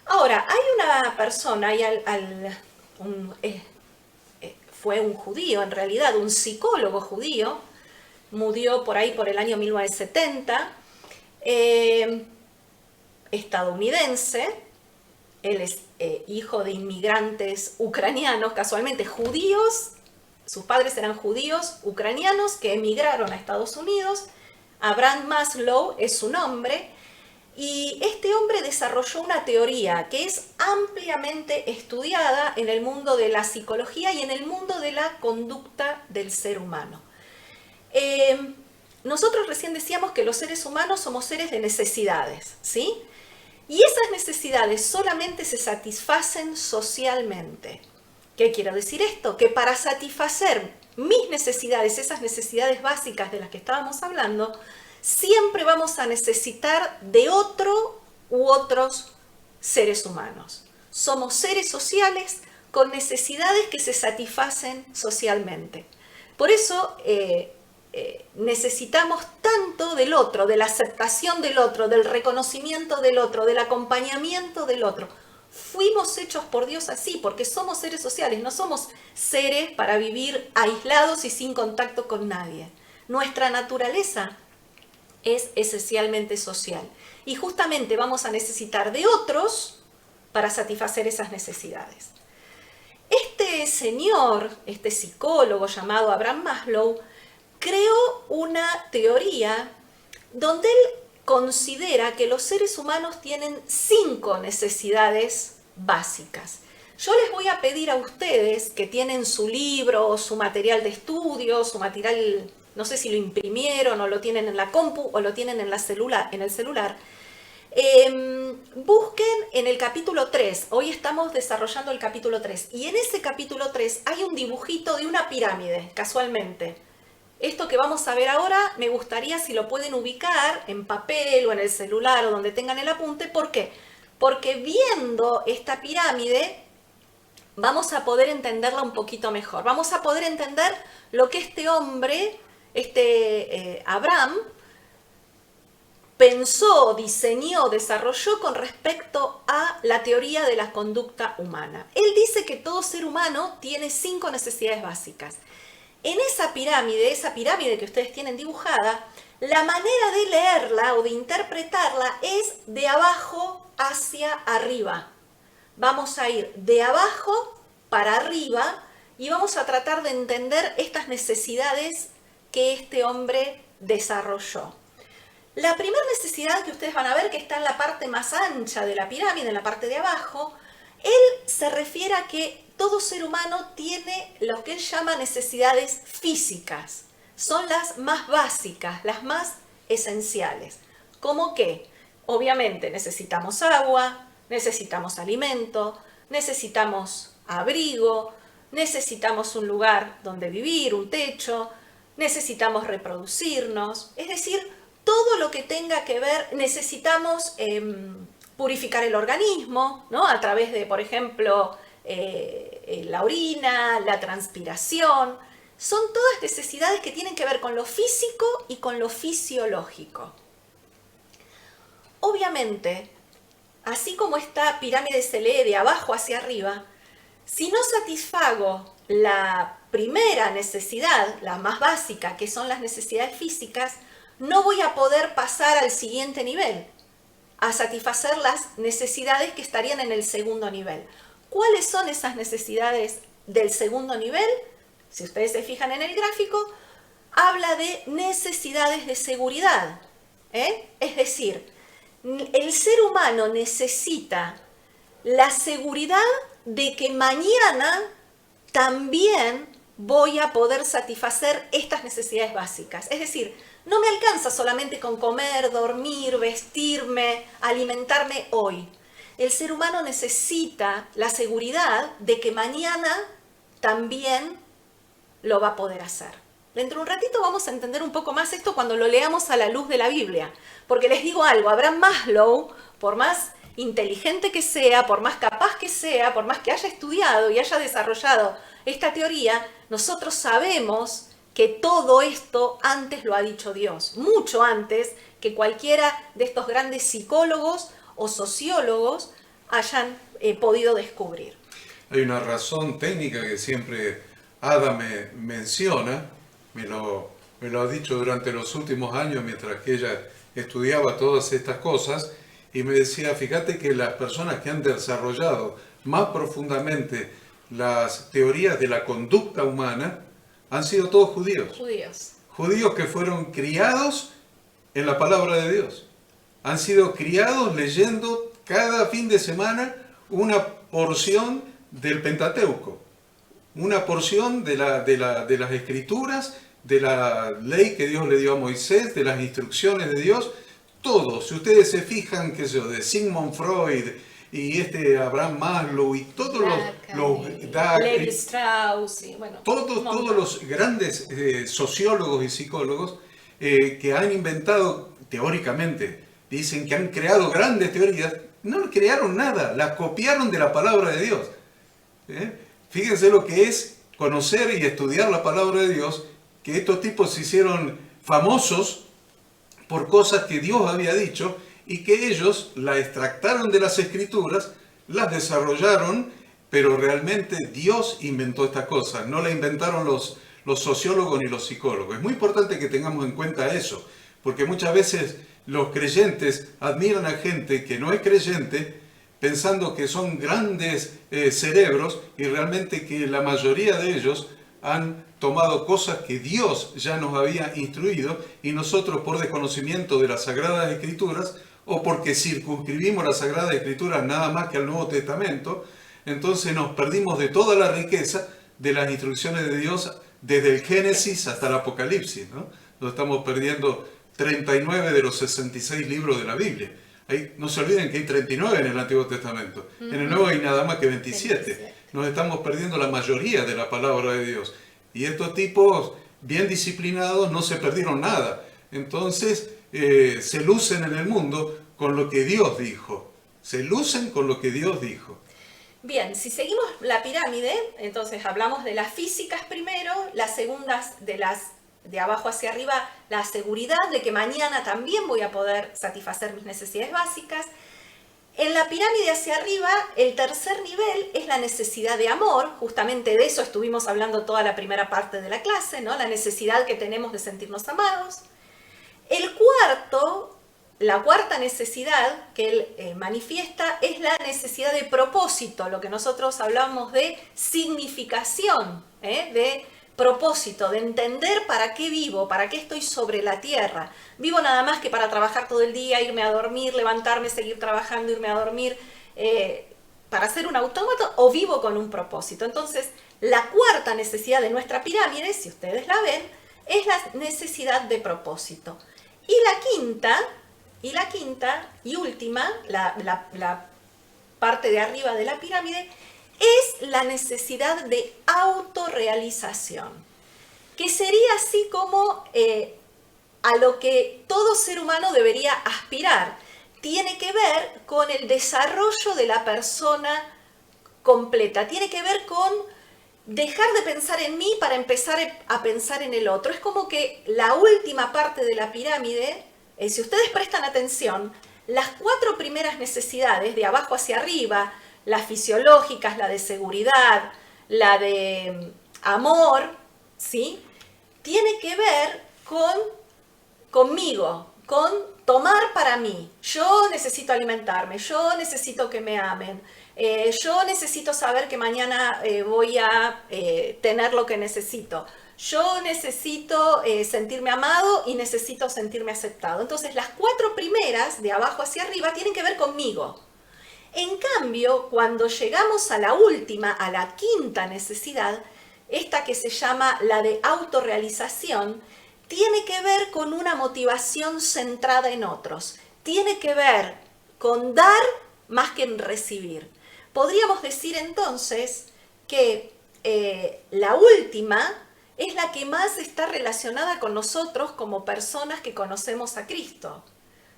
Ahora, hay una persona, fue un judío en realidad, un psicólogo judío, murió por ahí por el año 1970, estadounidense, él es hijo de inmigrantes ucranianos, casualmente judíos, sus padres eran judíos ucranianos que emigraron a Estados Unidos. Abraham Maslow es su nombre, y este hombre desarrolló una teoría que es ampliamente estudiada en el mundo de la psicología y en el mundo de la conducta del ser humano. Nosotros recién decíamos que los seres humanos somos seres de necesidades, ¿sí? Y esas necesidades solamente se satisfacen socialmente. ¿Qué quiero decir esto? Que para satisfacer mis necesidades, esas necesidades básicas de las que estábamos hablando, siempre vamos a necesitar de otro u otros seres humanos. Somos seres sociales con necesidades que se satisfacen socialmente. Por eso necesitamos tanto del otro, de la aceptación del otro, del reconocimiento del otro, del acompañamiento del otro. Fuimos hechos por Dios así, porque somos seres sociales, no somos seres para vivir aislados y sin contacto con nadie. Nuestra naturaleza es esencialmente social. Y justamente vamos a necesitar de otros para satisfacer esas necesidades. Este señor, este psicólogo llamado Abraham Maslow, creó una teoría donde él considera que los seres humanos tienen 5 necesidades básicas. Yo les voy a pedir a ustedes que tienen su libro, su material de estudio, su material, no sé si lo imprimieron o lo tienen en la compu o lo tienen en el celular, busquen en el capítulo 3, hoy estamos desarrollando el capítulo 3, y en ese capítulo 3 hay un dibujito de una pirámide, casualmente. Esto que vamos a ver ahora, me gustaría si lo pueden ubicar en papel o en el celular o donde tengan el apunte. ¿Por qué? Porque viendo esta pirámide vamos a poder entenderla un poquito mejor. Vamos a poder entender lo que este hombre, Abraham, pensó, diseñó, desarrolló con respecto a la teoría de la conducta humana. Él dice que todo ser humano tiene 5 necesidades básicas. En esa pirámide que ustedes tienen dibujada, la manera de leerla o de interpretarla es de abajo hacia arriba. Vamos a ir de abajo para arriba y vamos a tratar de entender estas necesidades que este hombre desarrolló. La primera necesidad que ustedes van a ver, que está en la parte más ancha de la pirámide, en la parte de abajo, él se refiere a que todo ser humano tiene lo que él llama necesidades físicas. Son las más básicas, las más esenciales. ¿Cómo qué? Obviamente necesitamos agua, necesitamos alimento, necesitamos abrigo, necesitamos un lugar donde vivir, un techo, necesitamos reproducirnos, es decir, todo lo que tenga que ver, necesitamos purificar el organismo, ¿no? A través de, por ejemplo, la orina, la transpiración. Son todas necesidades que tienen que ver con lo físico y con lo fisiológico. Obviamente, así como esta pirámide se lee de abajo hacia arriba, si no satisfago la primera necesidad, la más básica, que son las necesidades físicas, no voy a poder pasar al siguiente nivel, a satisfacer las necesidades que estarían en el segundo nivel. ¿Cuáles son esas necesidades del segundo nivel? Si ustedes se fijan en el gráfico, habla de necesidades de seguridad. Es decir, el ser humano necesita la seguridad de que mañana también voy a poder satisfacer estas necesidades básicas. Es decir, no me alcanza solamente con comer, dormir, vestirme, alimentarme hoy. El ser humano necesita la seguridad de que mañana también lo va a poder hacer. Dentro de un ratito vamos a entender un poco más esto cuando lo leamos a la luz de la Biblia. Porque les digo algo, Abraham Maslow, por más inteligente que sea, por más capaz que sea, por más que haya estudiado y haya desarrollado esta teoría, nosotros sabemos que todo esto antes lo ha dicho Dios, mucho antes que cualquiera de estos grandes psicólogos o sociólogos hayan podido descubrir. Hay una razón técnica que siempre Ada me menciona, me lo ha dicho durante los últimos años mientras que ella estudiaba todas estas cosas, y me decía, fíjate que las personas que han desarrollado más profundamente las teorías de la conducta humana han sido todos judíos. Judíos que fueron criados en la palabra de Dios. Han sido criados leyendo cada fin de semana una porción del Pentateuco, una porción de las escrituras, de la ley que Dios le dio a Moisés, de las instrucciones de Dios. Todos, si ustedes se fijan, qué sé yo, de Sigmund Freud y Abraham Maslow y todos Levi Strauss, y bueno, todos los grandes sociólogos y psicólogos que han inventado teóricamente, dicen que han creado grandes teorías, no crearon nada, las copiaron de la palabra de Dios. Fíjense lo que es conocer y estudiar la palabra de Dios, que estos tipos se hicieron famosos por cosas que Dios había dicho y que ellos la extractaron de las escrituras, las desarrollaron, pero realmente Dios inventó esta cosa, no la inventaron los sociólogos ni los psicólogos. Es muy importante que tengamos en cuenta eso, porque muchas veces los creyentes admiran a gente que no es creyente, pensando que son grandes cerebros, y realmente que la mayoría de ellos han tomado cosas que Dios ya nos había instruido, y nosotros por desconocimiento de las Sagradas Escrituras o porque circunscribimos la Sagrada Escritura nada más que al Nuevo Testamento, entonces nos perdimos de toda la riqueza de las instrucciones de Dios desde el Génesis hasta el Apocalipsis, ¿no? Nos estamos perdiendo 39 de los 66 libros de la Biblia. No se olviden que hay 39 en el Antiguo Testamento. En el Nuevo hay nada más que 27. Nos estamos perdiendo la mayoría de la palabra de Dios. Y estos tipos bien disciplinados no se perdieron nada. Entonces se lucen en el mundo con lo que Dios dijo. Se lucen con lo que Dios dijo. Bien, si seguimos la pirámide, entonces hablamos de las físicas primero, las segundas de abajo hacia arriba, la seguridad de que mañana también voy a poder satisfacer mis necesidades básicas. En la pirámide hacia arriba, el tercer nivel es la necesidad de amor, justamente de eso estuvimos hablando toda la primera parte de la clase, ¿no? La necesidad que tenemos de sentirnos amados. La cuarta necesidad que él manifiesta es la necesidad de propósito, lo que nosotros hablamos de significación, de propósito, de entender para qué vivo, para qué estoy sobre la tierra. Vivo nada más que para trabajar todo el día, irme a dormir, levantarme, seguir trabajando, irme a dormir, para ser un autómata, o vivo con un propósito. Entonces, la cuarta necesidad de nuestra pirámide, si ustedes la ven, es la necesidad de propósito. Y la quinta y última, la parte de arriba de la pirámide, es la necesidad de autorrealización, que sería así como a lo que todo ser humano debería aspirar. Tiene que ver con el desarrollo de la persona completa, tiene que ver con dejar de pensar en mí para empezar a pensar en el otro. Es como que la última parte de la pirámide, si ustedes prestan atención, las 4 primeras necesidades, de abajo hacia arriba, las fisiológicas, la de seguridad, la de amor, ¿sí? Tiene que ver conmigo, con tomar para mí. Yo necesito alimentarme, yo necesito que me amen, yo necesito saber que mañana voy a tener lo que necesito. Yo necesito sentirme amado y necesito sentirme aceptado. Entonces, las 4 primeras, de abajo hacia arriba, tienen que ver conmigo. En cambio, cuando llegamos a la última, a la quinta necesidad, esta que se llama la de autorrealización, tiene que ver con una motivación centrada en otros. Tiene que ver con dar más que en recibir. Podríamos decir entonces que la última es la que más está relacionada con nosotros como personas que conocemos a Cristo.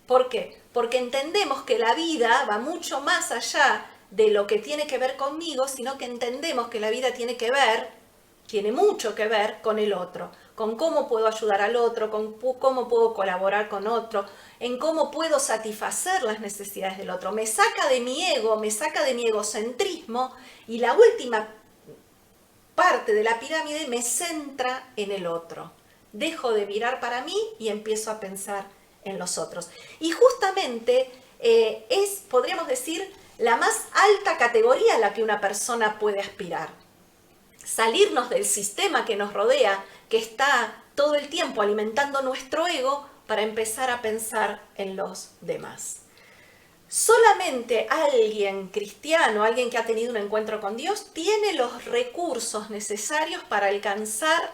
¿Por qué? Porque entendemos que la vida va mucho más allá de lo que tiene que ver conmigo, sino que entendemos que la vida tiene mucho que ver con el otro, con cómo puedo ayudar al otro, con cómo puedo colaborar con otro, en cómo puedo satisfacer las necesidades del otro. Me saca de mi ego, me saca de mi egocentrismo, y la última parte de la pirámide me centra en el otro. Dejo de mirar para mí y empiezo a pensar en los otros. Y justamente podríamos decir, la más alta categoría a la que una persona puede aspirar. Salirnos del sistema que nos rodea, que está todo el tiempo alimentando nuestro ego, para empezar a pensar en los demás. Solamente alguien cristiano, alguien que ha tenido un encuentro con Dios, tiene los recursos necesarios para alcanzar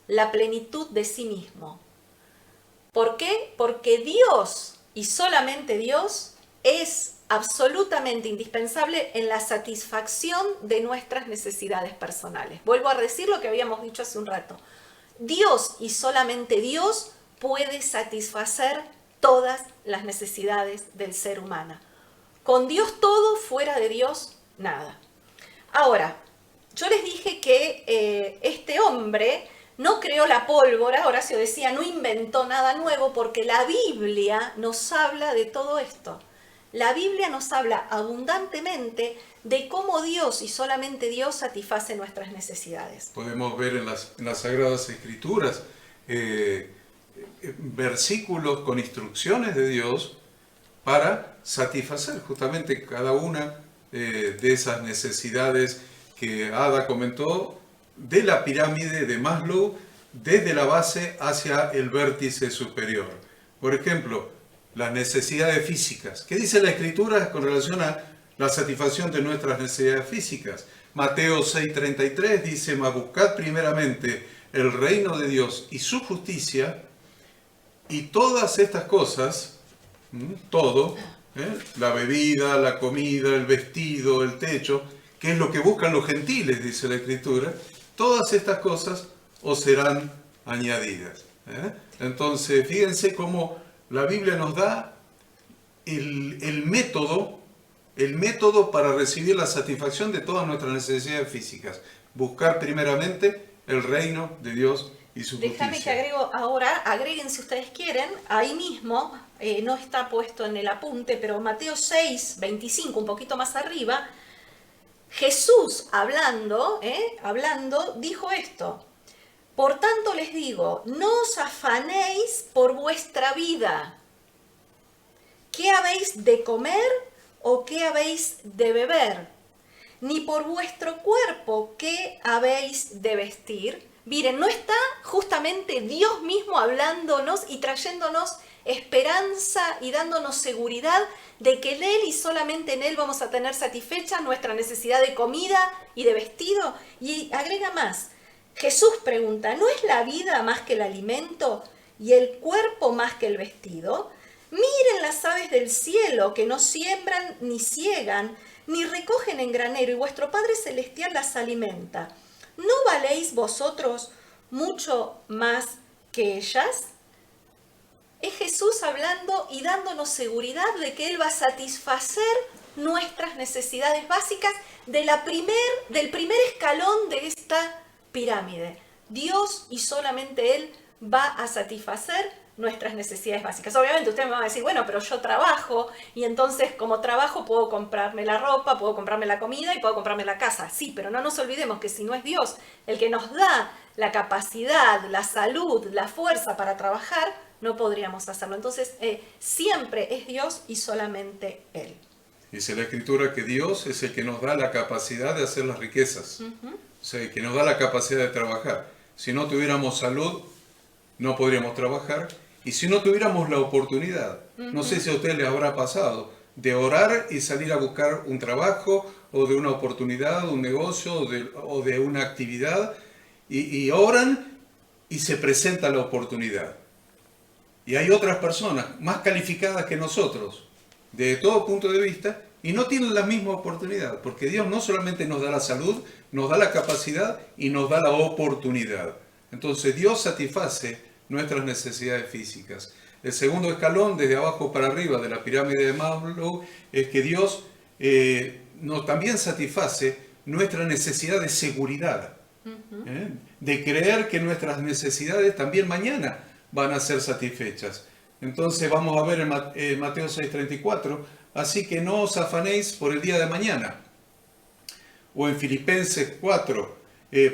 la plenitud de sí mismo. ¿Por qué? Porque Dios, y solamente Dios, es absolutamente indispensable en la satisfacción de nuestras necesidades personales. Vuelvo a decir lo que habíamos dicho hace un rato. Dios y solamente Dios puede satisfacer todas las necesidades del ser humano. Con Dios todo, fuera de Dios nada. Ahora, yo les dije que este hombre no creó la pólvora. Horacio decía, no inventó nada nuevo, porque la Biblia nos habla de todo esto. La Biblia nos habla abundantemente de cómo Dios y solamente Dios satisface nuestras necesidades. Podemos ver en las Sagradas Escrituras versículos con instrucciones de Dios para satisfacer justamente cada una de esas necesidades que Ada comentó, de la pirámide de Maslow, desde la base hacia el vértice superior. Por ejemplo, las necesidades físicas. ¿Qué dice la Escritura con relación a la satisfacción de nuestras necesidades físicas? Mateo 6:33 dice: mas buscad primeramente el reino de Dios y su justicia, y todas estas cosas, todo, la bebida, la comida, el vestido, el techo, que es lo que buscan los gentiles, dice la Escritura, todas estas cosas os serán añadidas. Entonces, fíjense cómo la Biblia nos da el método para recibir la satisfacción de todas nuestras necesidades físicas. Buscar primeramente el reino de Dios y su justicia. Déjame que agrego ahora, agreguen si ustedes quieren, ahí mismo, no está puesto en el apunte, pero Mateo 6:25, un poquito más arriba, Jesús hablando, dijo esto: por tanto les digo, no os afanéis por vuestra vida, ¿qué habéis de comer o qué habéis de beber? Ni por vuestro cuerpo, ¿qué habéis de vestir? Miren, ¿no está justamente Dios mismo hablándonos y trayéndonos esperanza y dándonos seguridad de que en Él y solamente en Él vamos a tener satisfecha nuestra necesidad de comida y de vestido? Y agrega más, Jesús pregunta, ¿no es la vida más que el alimento y el cuerpo más que el vestido? Miren las aves del cielo, que no siembran ni ciegan, ni recogen en granero, y vuestro Padre Celestial las alimenta. ¿No valéis vosotros mucho más que ellas? Es Jesús hablando y dándonos seguridad de que Él va a satisfacer nuestras necesidades básicas del primer escalón de esta pirámide. Dios y solamente Él va a satisfacer nuestras necesidades básicas. Obviamente ustedes me van a decir, bueno, pero yo trabajo y entonces como trabajo puedo comprarme la ropa, puedo comprarme la comida y puedo comprarme la casa. Sí, pero no nos olvidemos que si no es Dios el que nos da la capacidad, la salud, la fuerza para trabajar, no podríamos hacerlo. Entonces, siempre es Dios y solamente Él. Dice la Escritura que Dios es el que nos da la capacidad de hacer las riquezas. O sea, el que nos da la capacidad de trabajar. Si no tuviéramos salud, no podríamos trabajar. Y si no tuviéramos la oportunidad, no sé si a usted le habrá pasado, de orar y salir a buscar un trabajo, o de una oportunidad, un negocio, o de una actividad, y oran y se presenta la oportunidad. Y hay otras personas más calificadas que nosotros, de todo punto de vista, y no tienen la misma oportunidad, porque Dios no solamente nos da la salud, nos da la capacidad y nos da la oportunidad. Entonces Dios satisface nuestras necesidades físicas. El segundo escalón, desde abajo para arriba de la pirámide de Maslow, es que Dios nos también satisface nuestra necesidad de seguridad, de creer que nuestras necesidades también mañana van a ser satisfechas. Entonces vamos a ver en Mateo 6:34, así que no os afanéis por el día de mañana. O en Filipenses 4,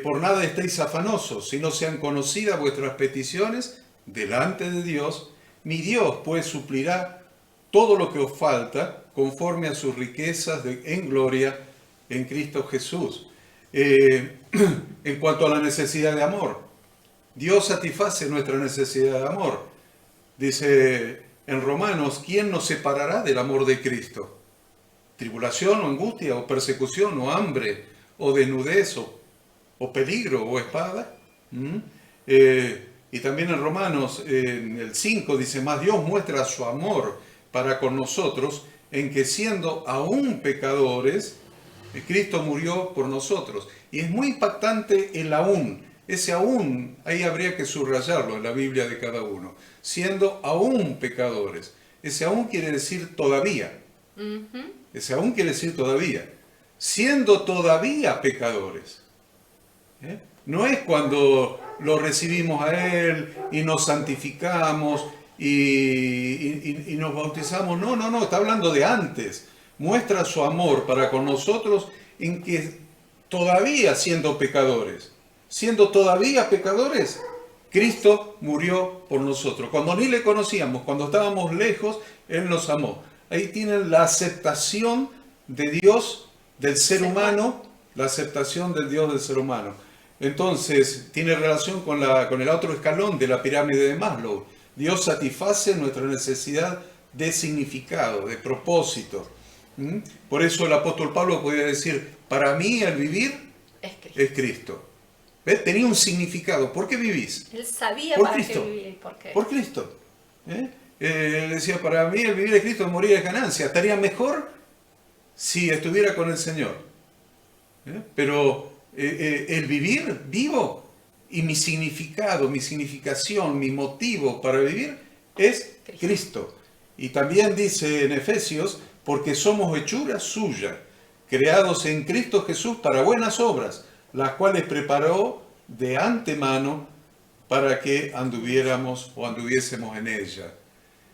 por nada estéis afanosos, sino sean conocidas vuestras peticiones delante de Dios. Mi Dios pues suplirá todo lo que os falta conforme a sus riquezas en gloria en Cristo Jesús. En cuanto a la necesidad de amor, Dios satisface nuestra necesidad de amor. Dice en Romanos, ¿quién nos separará del amor de Cristo? ¿Tribulación o angustia o persecución o hambre o desnudez o peligro o espada? Y también en Romanos, en el 5, dice, más Dios muestra su amor para con nosotros, en que siendo aún pecadores, Cristo murió por nosotros. Y es muy impactante el aún. Ese aún, ahí habría que subrayarlo en la Biblia de cada uno. Siendo aún pecadores. Ese aún quiere decir todavía. Ese aún quiere decir todavía. Siendo todavía pecadores. No es cuando lo recibimos a Él y nos santificamos y nos bautizamos. No, está hablando de antes. Muestra su amor para con nosotros en que todavía siendo pecadores, Cristo murió por nosotros. Cuando ni le conocíamos, cuando estábamos lejos, Él nos amó. Ahí tienen la aceptación de Dios del ser humano, la aceptación del Dios del ser humano. Entonces, tiene relación con el otro escalón de la pirámide de Maslow. Dios satisface nuestra necesidad de significado, de propósito. ¿Mm? Por eso el apóstol Pablo podía decir, para mí el vivir es Cristo. ¿Ves? Tenía un significado. ¿Por qué vivís? Él sabía por para Cristo. qué vivía y por qué. Por Cristo. Él decía, para mí el vivir es Cristo, morir es ganancia. Estaría mejor si estuviera con el Señor. Pero el vivir vivo y mi significado, mi significación, mi motivo para vivir es Cristo. Y también dice en Efesios, porque somos hechura suya, creados en Cristo Jesús para buenas obras, las cuales preparó de antemano para que anduviéramos o anduviésemos en ella.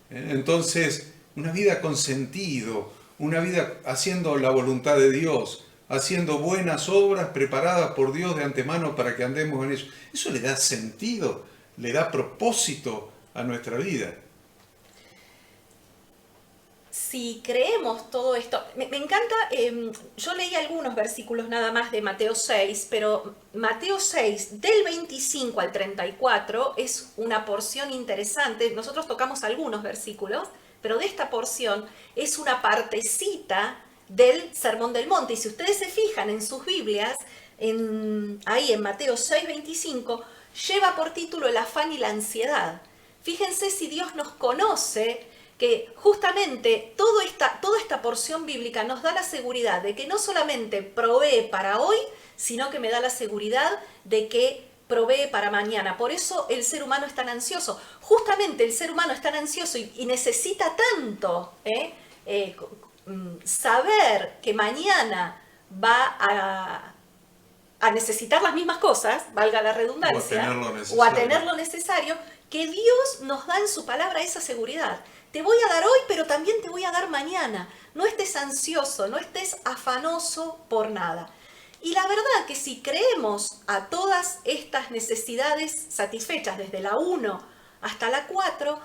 Entonces, una vida con sentido, una vida haciendo la voluntad de Dios, haciendo buenas obras preparadas por Dios de antemano para que andemos en ello. Eso le da sentido, le da propósito a nuestra vida. Si creemos todo esto, me encanta, yo leí algunos versículos nada más de Mateo 6, pero Mateo 6 del 25 al 34 es una porción interesante. Nosotros tocamos algunos versículos, pero de esta porción es una partecita del Sermón del Monte. Y si ustedes se fijan en sus Biblias, ahí en Mateo 6, 25, lleva por título el afán y la ansiedad. Fíjense si Dios nos conoce, que justamente toda esta porción bíblica nos da la seguridad de que no solamente provee para hoy, sino que me da la seguridad de que provee para mañana. Por eso el ser humano es tan ansioso. Justamente el ser humano es tan ansioso y necesita tanto saber que mañana va a necesitar las mismas cosas, valga la redundancia, o a tener lo necesario, que Dios nos da en su palabra esa seguridad. Te voy a dar hoy, pero también te voy a dar mañana. No estés ansioso, no estés afanoso por nada. Y la verdad que si creemos a todas estas necesidades satisfechas desde la 1 hasta la 4,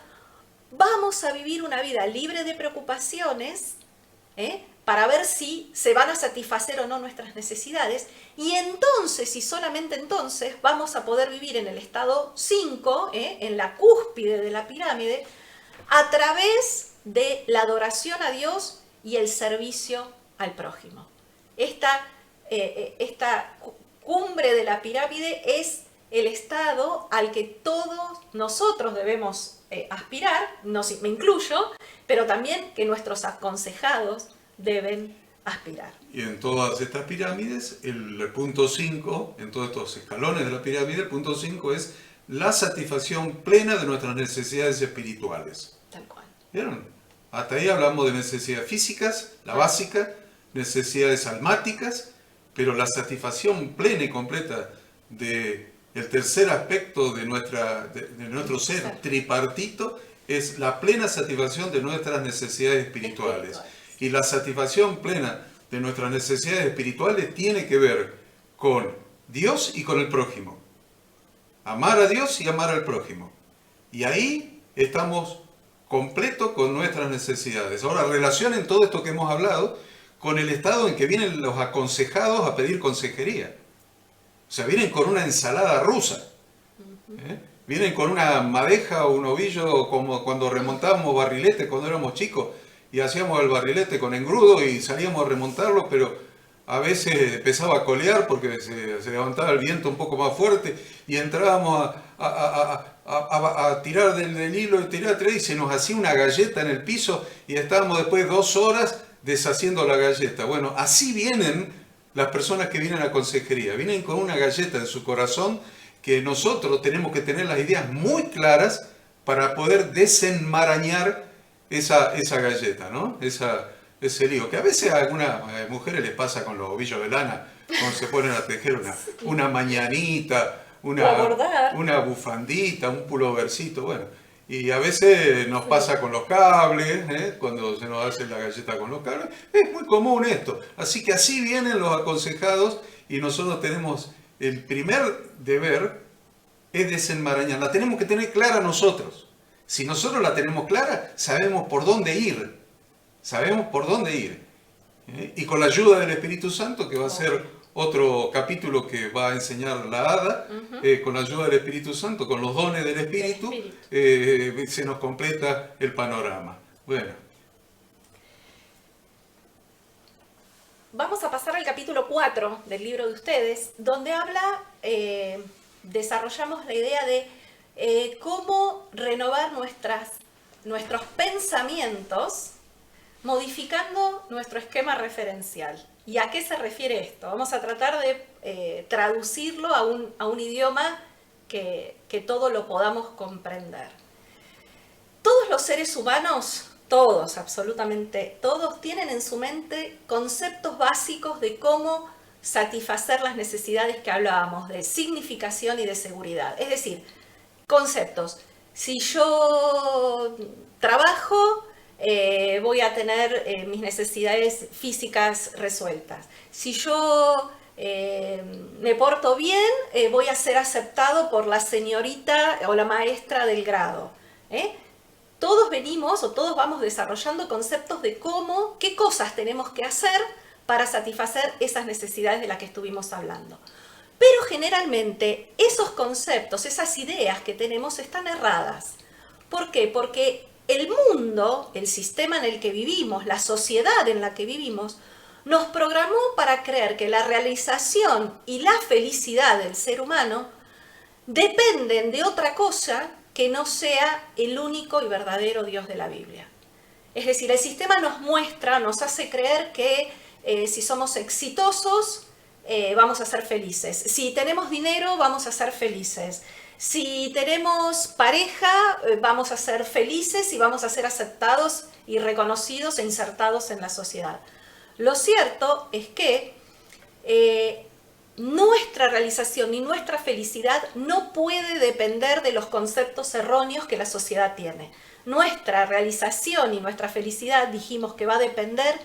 vamos a vivir una vida libre de preocupaciones, para ver si se van a satisfacer o no nuestras necesidades. Y entonces, y solamente entonces, vamos a poder vivir en el estado 5, en la cúspide de la pirámide, a través de la adoración a Dios y el servicio al prójimo. Esta cumbre de la pirámide es el estado al que todos nosotros debemos aspirar, me incluyo, pero también que nuestros aconsejados deben aspirar. Y en todas estas pirámides, el punto 5, en todos estos escalones de la pirámide, el punto 5 es la satisfacción plena de nuestras necesidades espirituales. Tal cual. ¿Vieron? Hasta ahí hablamos de necesidades físicas, la básica, necesidades almáticas, pero la satisfacción plena y completa del tercer aspecto de nuestro ser tripartito es la plena satisfacción de nuestras necesidades espirituales. Y la satisfacción plena de nuestras necesidades espirituales tiene que ver con Dios y con el prójimo. Amar a Dios y amar al prójimo. Y ahí estamos completos con nuestras necesidades. Ahora, relacionen todo esto que hemos hablado con el estado en que vienen los aconsejados a pedir consejería. O sea, vienen con una ensalada rusa. Vienen con una madeja o un ovillo, como cuando remontábamos barriletes cuando éramos chicos y hacíamos el barrilete con engrudo y salíamos a remontarlo, pero a veces empezaba a colear porque se levantaba el viento un poco más fuerte y entrábamos a tirar del hilo y tirar y se nos hacía una galleta en el piso y estábamos después 2 horas deshaciendo la galleta. Bueno, así vienen las personas que vienen a consejería. Vienen con una galleta en su corazón que nosotros tenemos que tener las ideas muy claras para poder desenmarañar esa galleta, ¿no? Ese lío, que a veces a algunas mujeres les pasa con los ovillos de lana, cuando se ponen a tejer una mañanita, una bufandita, un pulovercito, bueno. Y a veces nos pasa con los cables, cuando se nos hace la galleta con los cables. Es muy común esto. Así que así vienen los aconsejados y nosotros tenemos el primer deber es desenmarañar. La tenemos que tener clara nosotros. Si nosotros la tenemos clara, sabemos por dónde ir. Sabemos por dónde ir. Y con la ayuda del Espíritu Santo, que va a ser otro capítulo que va a enseñar la Hada, con la ayuda del Espíritu Santo, con los dones del Espíritu, se nos completa el panorama. Bueno, Vamos a pasar al capítulo 4 del libro de ustedes, donde desarrollamos la idea de cómo renovar nuestros pensamientos modificando nuestro esquema referencial. ¿Y a qué se refiere esto? Vamos a tratar de traducirlo a un idioma que todo lo podamos comprender. Todos los seres humanos, todos, absolutamente todos, tienen en su mente conceptos básicos de cómo satisfacer las necesidades que hablábamos, de significación y de seguridad. Es decir, conceptos. Si yo trabajo, voy a tener mis necesidades físicas resueltas. Si yo me porto bien, voy a ser aceptado por la señorita o la maestra del grado. Todos venimos o todos vamos desarrollando conceptos de qué cosas tenemos que hacer para satisfacer esas necesidades de las que estuvimos hablando. Pero generalmente esos conceptos, esas ideas que tenemos están erradas. ¿Por qué? Porque el mundo, el sistema en el que vivimos, la sociedad en la que vivimos, nos programó para creer que la realización y la felicidad del ser humano dependen de otra cosa que no sea el único y verdadero Dios de la Biblia. Es decir, el sistema nos hace creer que si somos exitosos, vamos a ser felices. Si tenemos dinero, vamos a ser felices. Si tenemos pareja, vamos a ser felices y vamos a ser aceptados y reconocidos e insertados en la sociedad. Lo cierto es que nuestra realización y nuestra felicidad no puede depender de los conceptos erróneos que la sociedad tiene. Nuestra realización y nuestra felicidad dijimos que va a depender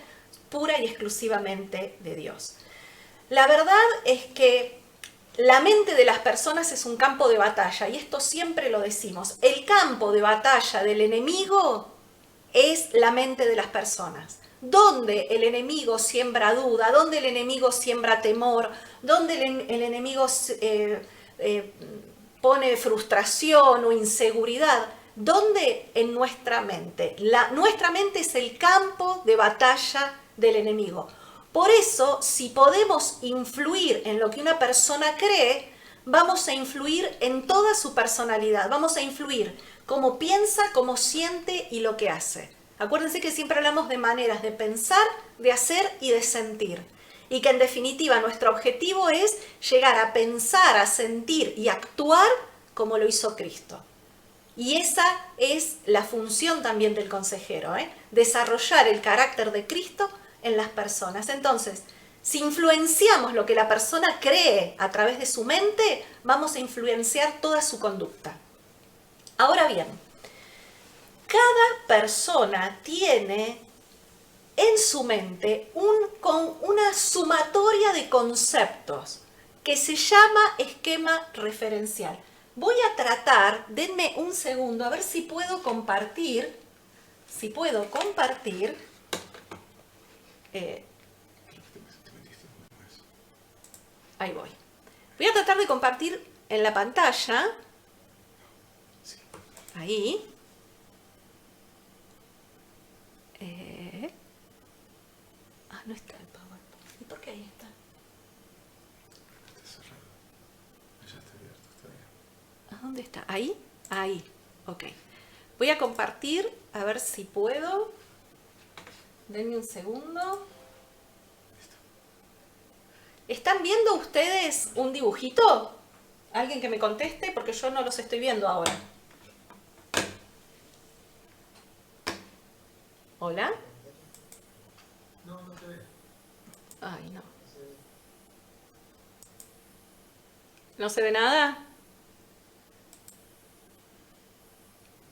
pura y exclusivamente de Dios. La verdad es que la mente de las personas es un campo de batalla, y esto siempre lo decimos. El campo de batalla del enemigo es la mente de las personas. Donde el enemigo siembra duda, donde el enemigo siembra temor, donde el enemigo pone frustración o inseguridad, ¿dónde? En nuestra mente. Nuestra mente es el campo de batalla del enemigo. Por eso, si podemos influir en lo que una persona cree, vamos a influir en toda su personalidad, vamos a influir cómo piensa, cómo siente y lo que hace. Acuérdense que siempre hablamos de maneras de pensar, de hacer y de sentir. Y que en definitiva nuestro objetivo es llegar a pensar, a sentir y actuar como lo hizo Cristo. Y esa es la función también del consejero, desarrollar el carácter de Cristo en las personas. Entonces, si influenciamos lo que la persona cree a través de su mente, vamos a influenciar toda su conducta. Ahora bien, cada persona tiene en su mente una sumatoria de conceptos que se llama esquema referencial. Voy a tratar, denme un segundo, a ver si puedo compartir. Ahí voy. Voy a tratar de compartir en la pantalla. Ahí. No está el PowerPoint. ¿Y por qué ahí está? Está cerrado. Ya está abierto, está bien. ¿A dónde está? ¿Ahí? Ahí. Ok. Voy a compartir, a ver si puedo. Denme un segundo. ¿Están viendo ustedes un dibujito? ¿Alguien que me conteste? Porque yo no los estoy viendo ahora. ¿Hola? No te veo. Ay, no. ¿No se ve nada?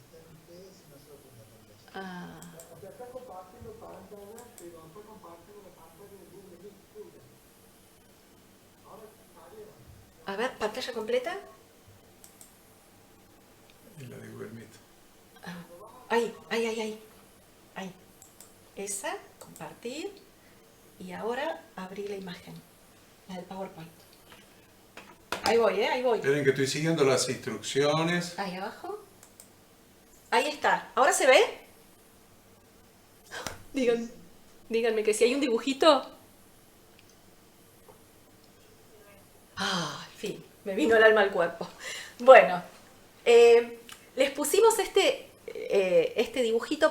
Están ustedes y nosotros en la pantalla. Ah. Ya está compartiendo pantalla, pero no está compartiendo la pantalla de Google Meet. Ahora salieron. A ver, pantalla completa. Y la de Google Meet. Ahí. Ahí. Esa, compartir. Y ahora abrí la imagen. La del PowerPoint. Ahí voy, ahí voy. Esperen que estoy siguiendo las instrucciones. Ahí abajo. Ahí está. ¿Ahora se ve? Díganme que si hay un dibujito. En fin, me vino el alma al cuerpo. Bueno, les pusimos este dibujito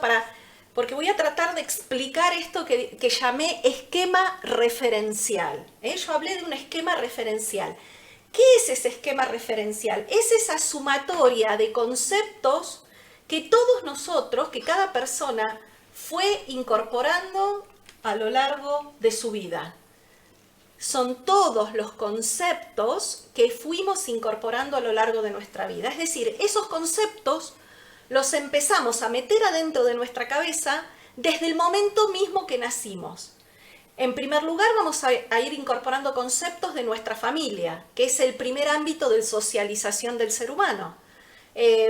porque voy a tratar de explicar esto que llamé esquema referencial. Yo hablé de un esquema referencial. ¿Qué es ese esquema referencial? Es esa sumatoria de conceptos que todos nosotros, que cada persona fue incorporando a lo largo de su vida. Son todos los conceptos que fuimos incorporando a lo largo de nuestra vida. Es decir, esos conceptos los empezamos a meter adentro de nuestra cabeza desde el momento mismo que nacimos. En primer lugar, vamos a ir incorporando conceptos de nuestra familia, que es el primer ámbito de socialización del ser humano.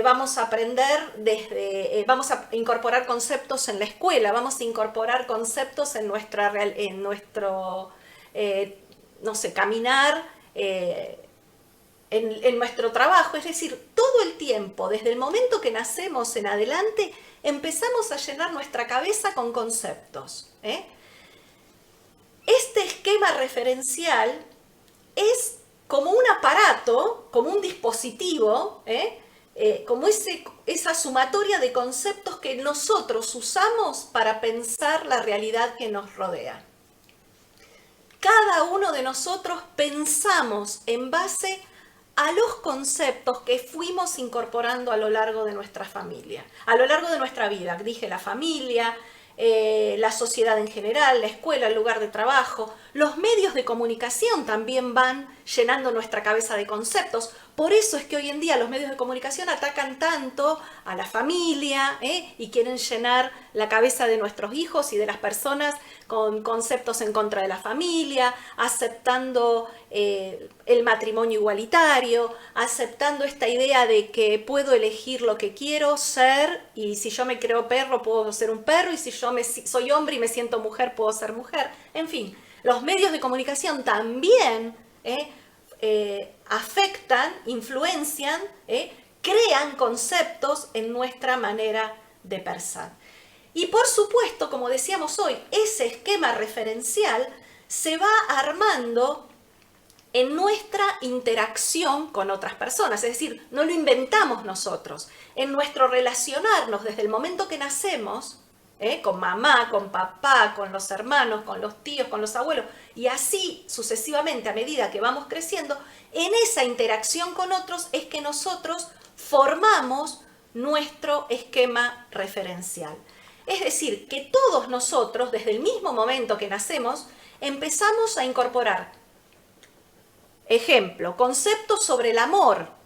Vamos a aprender vamos a incorporar conceptos en la escuela, vamos a incorporar conceptos en nuestro caminar, en nuestro trabajo. Es decir, todo el tiempo, desde el momento que nacemos en adelante, empezamos a llenar nuestra cabeza con conceptos. Este esquema referencial es como un aparato, como un dispositivo, como esa sumatoria de conceptos que nosotros usamos para pensar la realidad que nos rodea. Cada uno de nosotros pensamos en base a los conceptos que fuimos incorporando a lo largo de nuestra familia, a lo largo de nuestra vida. Dije la familia, la sociedad en general, la escuela, el lugar de trabajo. Los medios de comunicación también van llenando nuestra cabeza de conceptos. Por eso es que hoy en día los medios de comunicación atacan tanto a la familia y quieren llenar la cabeza de nuestros hijos y de las personas con conceptos en contra de la familia, aceptando el matrimonio igualitario, aceptando esta idea de que puedo elegir lo que quiero ser, y si yo me creo perro puedo ser un perro, y si yo soy hombre y me siento mujer puedo ser mujer. En fin, los medios de comunicación también afectan, influencian, crean conceptos en nuestra manera de pensar. Y por supuesto, como decíamos hoy, ese esquema referencial se va armando en nuestra interacción con otras personas. Es decir, no lo inventamos nosotros. En nuestro relacionarnos desde el momento que nacemos, con mamá, con papá, con los hermanos, con los tíos, con los abuelos, y así sucesivamente a medida que vamos creciendo, en esa interacción con otros es que nosotros formamos nuestro esquema referencial. Es decir, que todos nosotros, desde el mismo momento que nacemos, empezamos a incorporar, ejemplo, conceptos sobre el amor.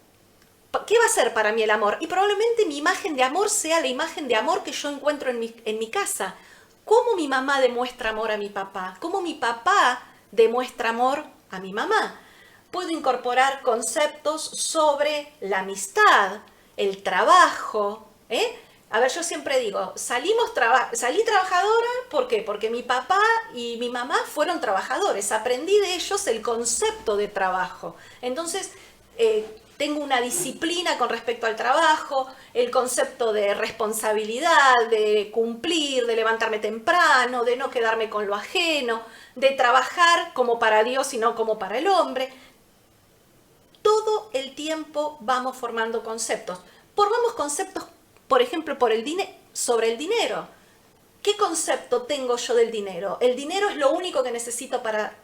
¿Qué va a ser para mí el amor? Y probablemente mi imagen de amor sea la imagen de amor que yo encuentro en mi casa. ¿Cómo mi mamá demuestra amor a mi papá? ¿Cómo mi papá demuestra amor a mi mamá? Puedo incorporar conceptos sobre la amistad, el trabajo. A ver, yo siempre digo, salí trabajadora, ¿por qué? Porque mi papá y mi mamá fueron trabajadores. Aprendí de ellos el concepto de trabajo. Entonces, tengo una disciplina con respecto al trabajo, el concepto de responsabilidad, de cumplir, de levantarme temprano, de no quedarme con lo ajeno, de trabajar como para Dios y no como para el hombre. Todo el tiempo vamos formando conceptos. Formamos conceptos, por ejemplo, sobre el dinero. ¿Qué concepto tengo yo del dinero? ¿El dinero es lo único que necesito para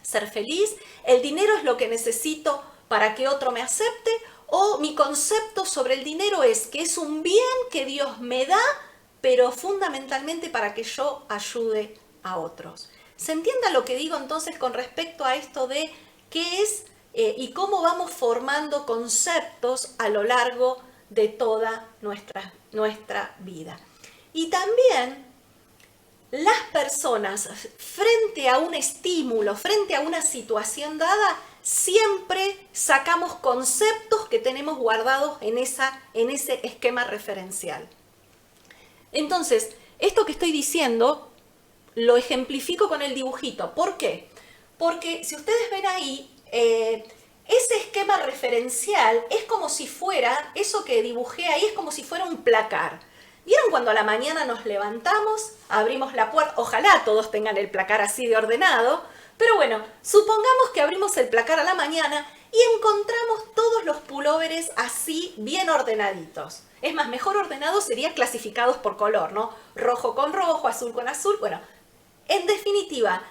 ser feliz? ¿El dinero es lo que necesito para que otro me acepte? ¿O mi concepto sobre el dinero es que es un bien que Dios me da, pero fundamentalmente para que yo ayude a otros? ¿Se entiende lo que digo entonces con respecto a esto de qué es y cómo vamos formando conceptos a lo largo de toda nuestra vida? Y también las personas, frente a un estímulo, frente a una situación dada, siempre sacamos conceptos que tenemos guardados en ese esquema referencial. Entonces, esto que estoy diciendo lo ejemplifico con el dibujito. ¿Por qué? Porque si ustedes ven ahí, ese esquema referencial es como si fuera, eso que dibujé ahí es como si fuera un placar. ¿Vieron cuando a la mañana nos levantamos, abrimos la puerta? Ojalá todos tengan el placar así de ordenado, pero bueno, supongamos que abrimos el placar a la mañana y encontramos todos los pulóveres así bien ordenaditos. Es más, mejor ordenados sería clasificados por color, ¿no? Rojo con rojo, azul con azul. Bueno, en definitiva,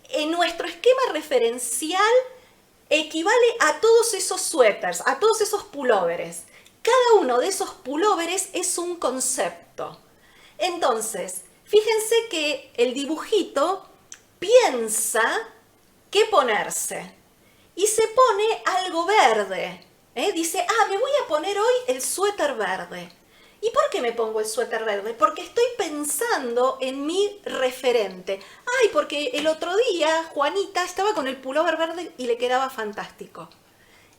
en nuestro esquema referencial equivale a todos esos suéteres, a todos esos pulóveres. Cada uno de esos pulóveres es un concepto. Entonces, fíjense que el dibujito piensa qué ponerse y se pone algo verde. Dice, me voy a poner hoy el suéter verde. ¿Y por qué me pongo el suéter verde? Porque estoy pensando en mi referente. Ay, porque el otro día Juanita estaba con el pullover verde y le quedaba fantástico.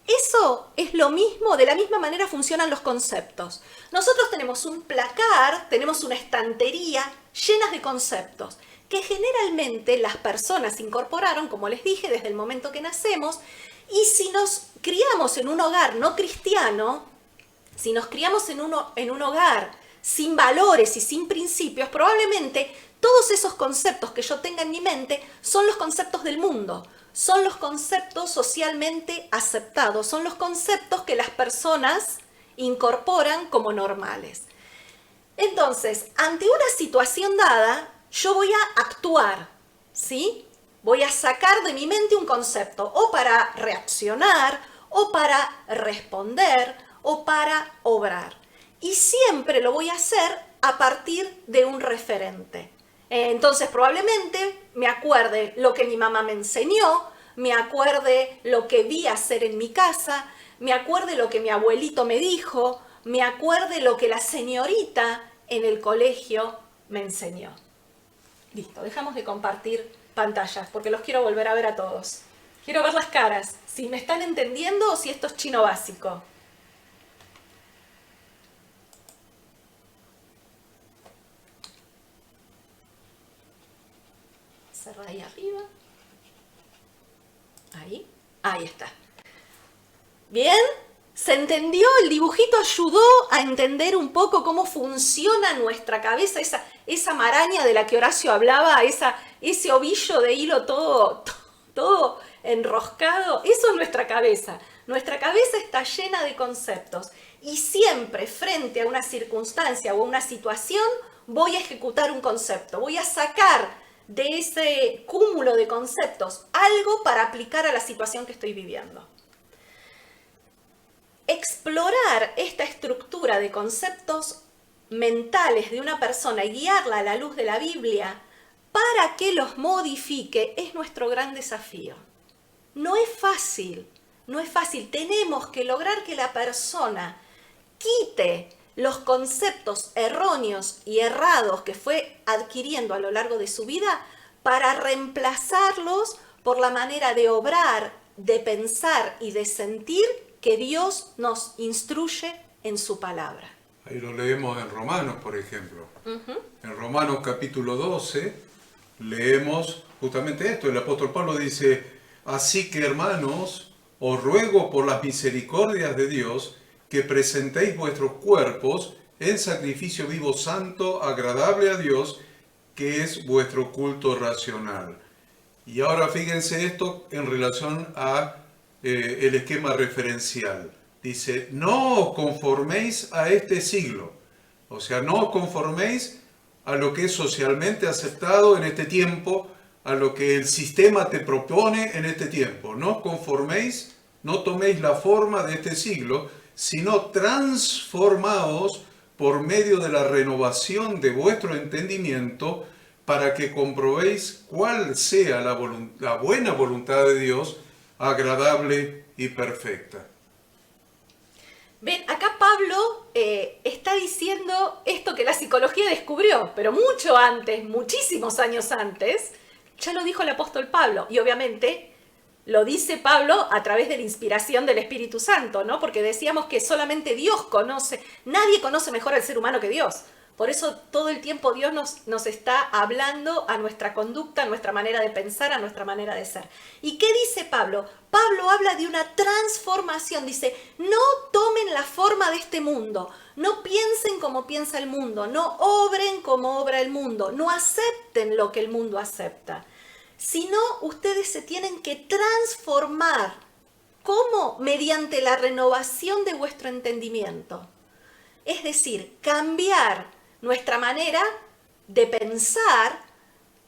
Eso es lo mismo, de la misma manera funcionan los conceptos. Nosotros tenemos un placar, tenemos una estantería llenas de conceptos que generalmente las personas incorporaron, como les dije, desde el momento que nacemos. Y si nos criamos en un hogar no cristiano, si nos criamos en un hogar sin valores y sin principios, probablemente todos esos conceptos que yo tenga en mi mente son los conceptos del mundo, son los conceptos socialmente aceptados, son los conceptos que las personas incorporan como normales. Entonces, ante una situación dada, yo voy a actuar, ¿sí? Voy a sacar de mi mente un concepto, o para reaccionar, o para responder, o para obrar. Y siempre lo voy a hacer a partir de un referente. Entonces probablemente me acuerde lo que mi mamá me enseñó, me acuerde lo que vi hacer en mi casa, me acuerde lo que mi abuelito me dijo, me acuerde lo que la señorita en el colegio me enseñó. Listo, dejamos de compartir pantallas porque los quiero volver a ver a todos. Quiero ver las caras, si me están entendiendo o si esto es chino básico. Cerra ahí arriba. Ahí está. ¿Bien? ¿Se entendió? El dibujito ayudó a entender un poco cómo funciona nuestra cabeza, esa maraña de la que Horacio hablaba, ese ovillo de hilo todo enroscado. Eso es nuestra cabeza. Nuestra cabeza está llena de conceptos y siempre frente a una circunstancia o una situación voy a ejecutar un concepto, voy a sacar de ese cúmulo de conceptos algo para aplicar a la situación que estoy viviendo. Explorar esta estructura de conceptos mentales de una persona y guiarla a la luz de la Biblia para que los modifique es nuestro gran desafío. No es fácil, no es fácil. Tenemos que lograr que la persona quite los conceptos erróneos y errados que fue adquiriendo a lo largo de su vida para reemplazarlos por la manera de obrar, de pensar y de sentir que Dios nos instruye en su palabra. Ahí lo leemos en Romanos, por ejemplo. En Romanos capítulo 12 leemos justamente esto. El apóstol Pablo dice, así que hermanos, os ruego por las misericordias de Dios que presentéis vuestros cuerpos en sacrificio vivo, santo, agradable a Dios, que es vuestro culto racional. Y ahora fíjense esto en relación a el esquema referencial. Dice, no os conforméis a este siglo. O sea, no os conforméis a lo que es socialmente aceptado en este tiempo, a lo que el sistema te propone en este tiempo. No os conforméis, no toméis la forma de este siglo, sino transformaos por medio de la renovación de vuestro entendimiento para que comprobéis cuál sea la buena voluntad de Dios, agradable y perfecta. Ven, acá Pablo está diciendo esto que la psicología descubrió, pero mucho antes, muchísimos años antes, ya lo dijo el apóstol Pablo. Y obviamente lo dice Pablo a través de la inspiración del Espíritu Santo, ¿no? Porque decíamos que solamente Dios conoce, nadie conoce mejor al ser humano que Dios. Por eso todo el tiempo Dios nos está hablando a nuestra conducta, a nuestra manera de pensar, a nuestra manera de ser. ¿Y qué dice Pablo? Pablo habla de una transformación. Dice, no tomen la forma de este mundo, no piensen como piensa el mundo, no obren como obra el mundo, no acepten lo que el mundo acepta, sino ustedes se tienen que transformar. ¿Cómo? Mediante la renovación de vuestro entendimiento. Es decir, cambiar nuestra manera de pensar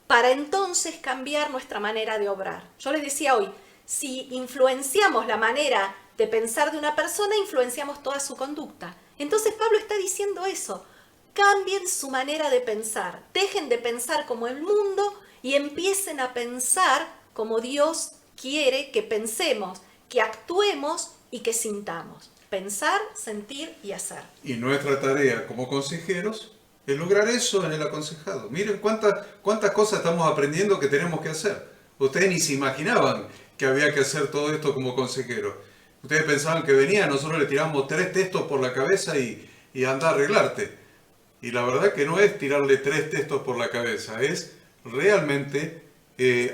para entonces cambiar nuestra manera de obrar. Yo les decía hoy, si influenciamos la manera de pensar de una persona, influenciamos toda su conducta. Entonces Pablo está diciendo eso, cambien su manera de pensar, dejen de pensar como el mundo y empiecen a pensar como Dios quiere que pensemos, que actuemos y que sintamos. Pensar, sentir y hacer. Y nuestra tarea como consejeros es lograr eso en el aconsejado. Miren cuántas cosas estamos aprendiendo que tenemos que hacer. Ustedes ni se imaginaban que había que hacer todo esto como consejeros. Ustedes pensaban que venía, nosotros le tiramos 3 textos por la cabeza y anda a arreglarte. Y la verdad que no es tirarle 3 textos por la cabeza, es realmente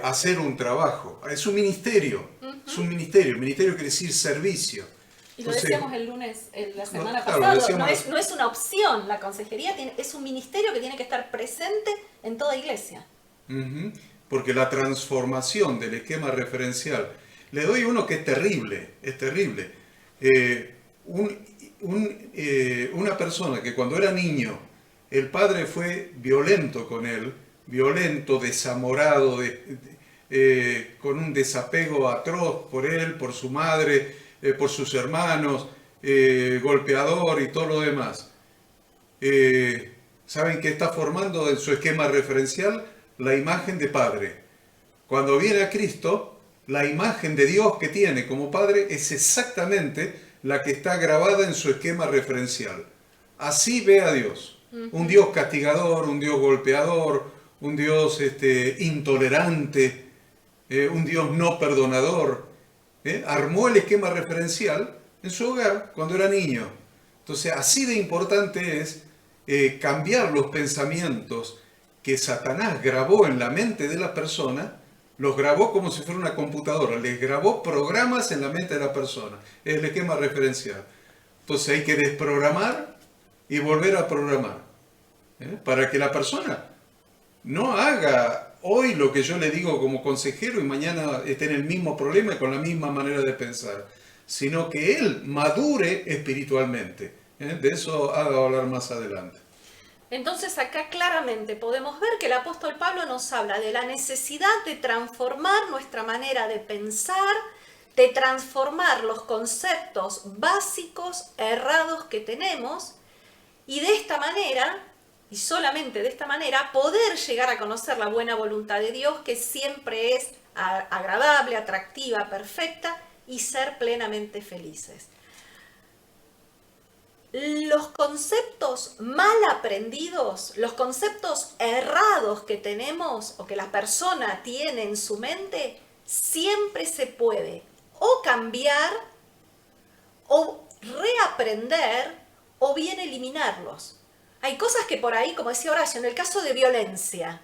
hacer un trabajo. Es un ministerio, es un ministerio. Ministerio quiere decir servicio. Y lo decíamos el lunes, la semana claro, pasada, no es una opción, la consejería es un ministerio que tiene que estar presente en toda iglesia. Porque la transformación del esquema referencial, le doy uno que es terrible, una persona que cuando era niño, el padre fue violento con él, violento, desamorado, con un desapego atroz por él, por su madre, por sus hermanos, golpeador y todo lo demás. ¿Saben qué está formando en su esquema referencial? La imagen de padre. Cuando viene a Cristo, la imagen de Dios que tiene como padre es exactamente la que está grabada en su esquema referencial. Así ve a Dios. Un Dios castigador, un Dios golpeador, un Dios intolerante, un Dios no perdonador. Armó el esquema referencial en su hogar cuando era niño. Entonces, así de importante es cambiar los pensamientos que Satanás grabó en la mente de la persona, los grabó como si fuera una computadora, les grabó programas en la mente de la persona. Es el esquema referencial. Entonces hay que desprogramar y volver a programar, para que la persona no haga hoy lo que yo le digo como consejero y mañana esté en el mismo problema y con la misma manera de pensar, sino que él madure espiritualmente. De eso hago hablar más adelante. Entonces acá claramente podemos ver que el apóstol Pablo nos habla de la necesidad de transformar nuestra manera de pensar, de transformar los conceptos básicos errados que tenemos y de esta manera, y solamente de esta manera, poder llegar a conocer la buena voluntad de Dios, que siempre es agradable, atractiva, perfecta, y ser plenamente felices. Los conceptos mal aprendidos, los conceptos errados que tenemos o que la persona tiene en su mente, siempre se puede o cambiar, o reaprender, o bien eliminarlos. Hay cosas que por ahí, como decía Horacio, en el caso de violencia,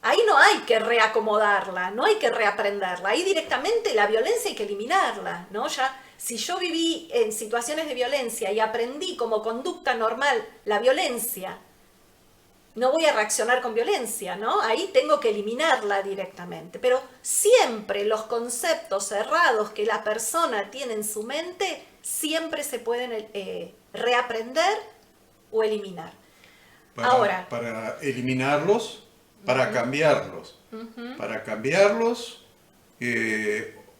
ahí no hay que reacomodarla, no hay que reaprenderla. Ahí directamente la violencia hay que eliminarla, ¿no? Ya, si yo viví en situaciones de violencia y aprendí como conducta normal la violencia, no voy a reaccionar con violencia, ¿no? Ahí tengo que eliminarla directamente. Pero siempre los conceptos errados que la persona tiene en su mente, siempre se pueden reaprender o eliminar. Ahora, para eliminarlos, para cambiarlos, para cambiarlos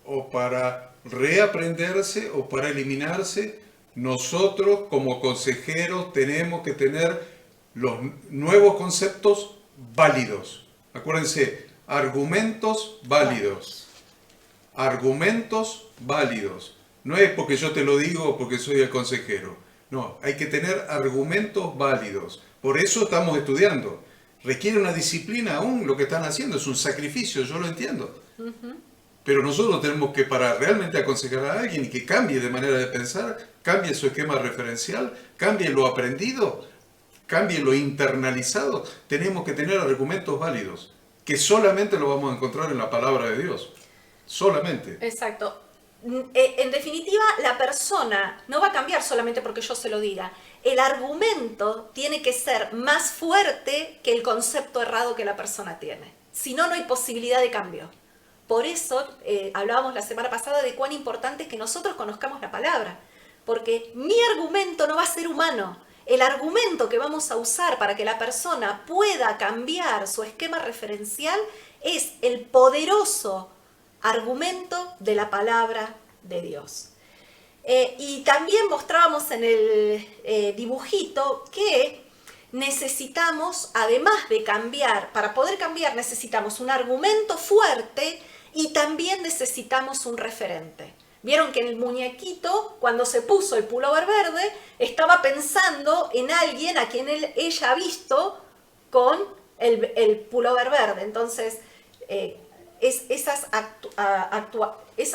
o para reaprenderse o para eliminarse, nosotros como consejeros tenemos que tener los nuevos conceptos válidos. Acuérdense, argumentos válidos. Argumentos válidos. No es porque yo te lo digo porque soy el consejero. No, hay que tener argumentos válidos. Por eso estamos estudiando. Requiere una disciplina aún lo que están haciendo. Es un sacrificio, yo lo entiendo. Pero nosotros tenemos que, para realmente aconsejar a alguien y que cambie de manera de pensar, cambie su esquema referencial, cambie lo aprendido, cambie lo internalizado, tenemos que tener argumentos válidos, que solamente lo vamos a encontrar en la palabra de Dios. Solamente. Exacto. En definitiva, la persona no va a cambiar solamente porque yo se lo diga. El argumento tiene que ser más fuerte que el concepto errado que la persona tiene. Si no, no hay posibilidad de cambio. Por eso hablábamos la semana pasada de cuán importante es que nosotros conozcamos la palabra. Porque mi argumento no va a ser humano. El argumento que vamos a usar para que la persona pueda cambiar su esquema referencial es el poderoso argumento de la palabra de Dios. Y también mostrábamos en el dibujito que necesitamos, además de cambiar, para poder cambiar necesitamos un argumento fuerte y también necesitamos un referente. Vieron que en el muñequito, cuando se puso el pullover verde, estaba pensando en alguien a quien ella ha visto con el pullover verde. Entonces, esa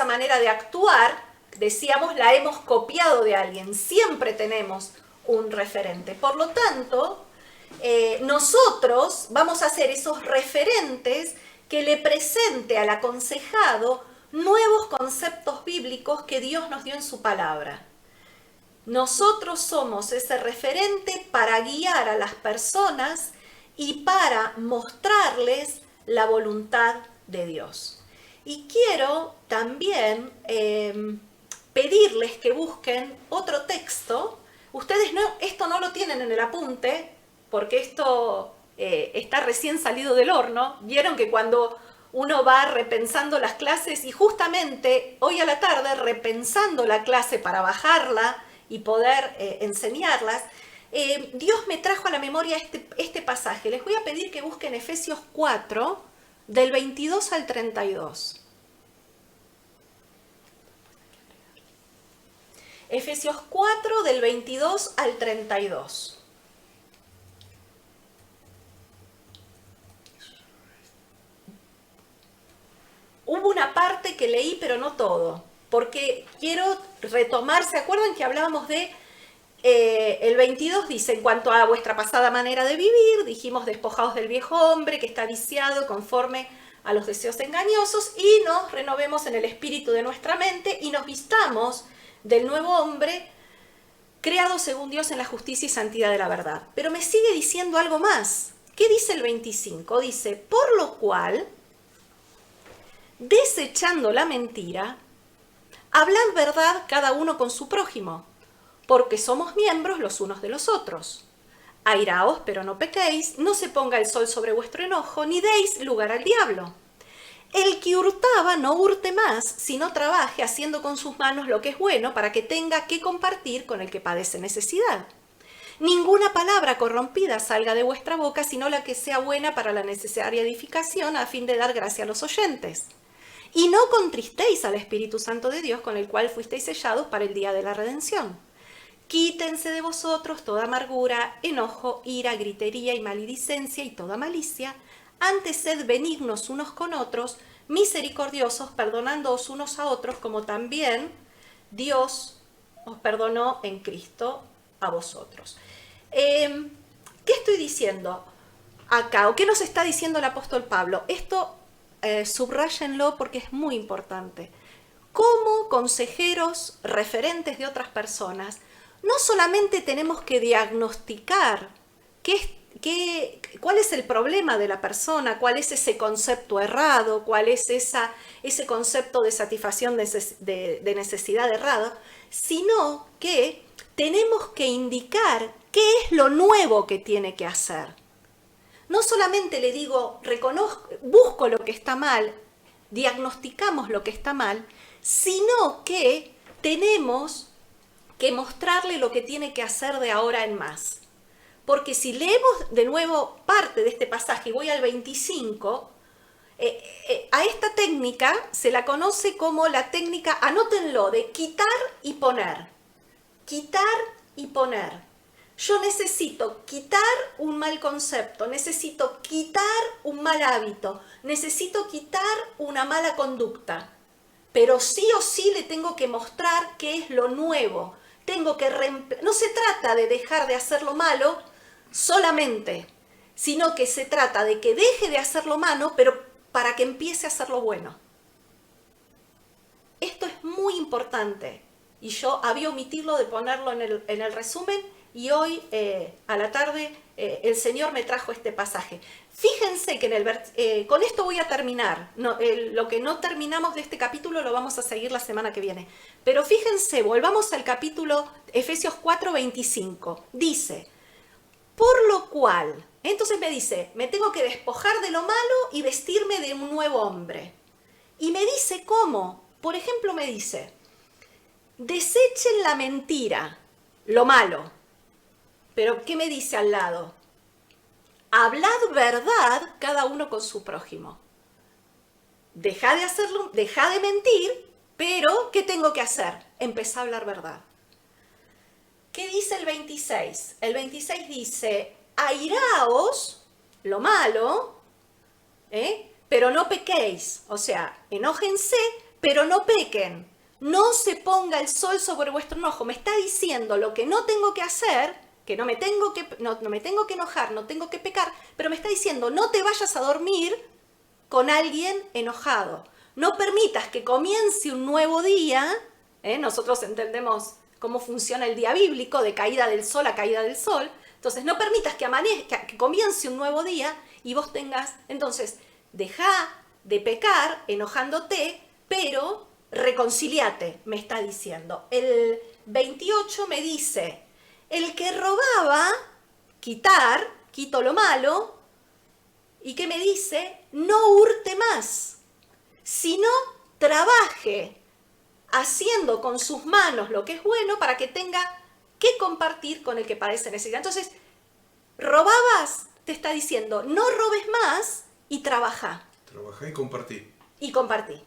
manera de actuar, decíamos, la hemos copiado de alguien. Siempre tenemos un referente. Por lo tanto, nosotros vamos a ser esos referentes que le presente al aconsejado nuevos conceptos bíblicos que Dios nos dio en su palabra. Nosotros somos ese referente para guiar a las personas y para mostrarles la voluntad de Dios. Y quiero también pedirles que busquen otro texto. Ustedes esto no lo tienen en el apunte, porque esto está recién salido del horno. Vieron que cuando uno va repensando las clases, y justamente hoy a la tarde, repensando la clase para bajarla y poder enseñarlas, Dios me trajo a la memoria este pasaje. Les voy a pedir que busquen Efesios 4, del 22 al 32. Efesios 4, del 22 al 32. Hubo una parte que leí, pero no todo, porque quiero retomar. ¿Se acuerdan que hablábamos de el 22? Dice: en cuanto a vuestra pasada manera de vivir, dijimos, despojados del viejo hombre que está viciado conforme a los deseos engañosos, y nos renovemos en el espíritu de nuestra mente y nos vistamos del nuevo hombre creado según Dios en la justicia y santidad de la verdad. Pero me sigue diciendo algo más. ¿Qué dice el 25? Dice: por lo cual, desechando la mentira, hablad verdad cada uno con su prójimo, porque somos miembros los unos de los otros. Airaos, pero no pequéis, no se ponga el sol sobre vuestro enojo, ni deis lugar al diablo. El que hurtaba no hurte más, sino trabaje haciendo con sus manos lo que es bueno, para que tenga que compartir con el que padece necesidad. Ninguna palabra corrompida salga de vuestra boca, sino la que sea buena para la necesaria edificación, a fin de dar gracia a los oyentes. Y no contristéis al Espíritu Santo de Dios, con el cual fuisteis sellados para el día de la redención. Quítense de vosotros toda amargura, enojo, ira, gritería y maledicencia y toda malicia. Antes sed benignos unos con otros, misericordiosos, perdonándoos unos a otros, como también Dios os perdonó en Cristo a vosotros. ¿Qué estoy diciendo acá? ¿O qué nos está diciendo el apóstol Pablo? Esto subrayenlo porque es muy importante. Como consejeros referentes de otras personas, no solamente tenemos que diagnosticar cuál es el problema de la persona, cuál es ese concepto errado, cuál es ese concepto de satisfacción de necesidad errado, sino que tenemos que indicar qué es lo nuevo que tiene que hacer. No solamente le digo, busco lo que está mal, diagnosticamos lo que está mal, sino que tenemos que mostrarle lo que tiene que hacer de ahora en más. Porque si leemos de nuevo parte de este pasaje y voy al 25, a esta técnica se la conoce como la técnica, anótenlo, de quitar y poner. Quitar y poner. Yo necesito quitar un mal concepto, necesito quitar un mal hábito, necesito quitar una mala conducta. Pero sí o sí le tengo que mostrar qué es lo nuevo. No se trata de dejar de hacer lo malo, solamente, sino que se trata de que deje de hacer lo malo, pero para que empiece a hacer lo bueno. Esto es muy importante y yo había omitido de ponerlo en el resumen y hoy a la tarde el Señor me trajo este pasaje. Fíjense que con esto voy a terminar. Lo que no terminamos de este capítulo lo vamos a seguir la semana que viene. Pero fíjense, volvamos al capítulo Efesios 4:25. Dice, por lo cual, entonces me dice, me tengo que despojar de lo malo y vestirme de un nuevo hombre. Y me dice cómo. Por ejemplo, me dice, desechen la mentira, lo malo. Pero ¿qué me dice al lado? Hablad verdad cada uno con su prójimo. Deja de hacerlo, deja de mentir, pero ¿qué tengo que hacer? Empezá a hablar verdad. ¿Qué dice el 26? El 26 dice, airaos, lo malo, pero no pequéis. O sea, enójense, pero no pequen. No se ponga el sol sobre vuestro enojo. Me está diciendo lo que no tengo que hacer, que no me tengo que enojar, no tengo que pecar, pero me está diciendo, no te vayas a dormir con alguien enojado. No permitas que comience un nuevo día. Nosotros entendemos cómo funciona el día bíblico, de caída del sol a caída del sol. Entonces, no permitas que comience un nuevo día y vos tengas... Entonces, deja de pecar enojándote, pero reconciliate, me está diciendo. El 28 me dice, el que robaba, quito lo malo, y que me dice, no hurte más, sino trabaje haciendo con sus manos lo que es bueno para que tenga que compartir con el que padece necesidad. Entonces, robabas, te está diciendo, no robes más y trabaja. Trabajá y compartí. Y compartí.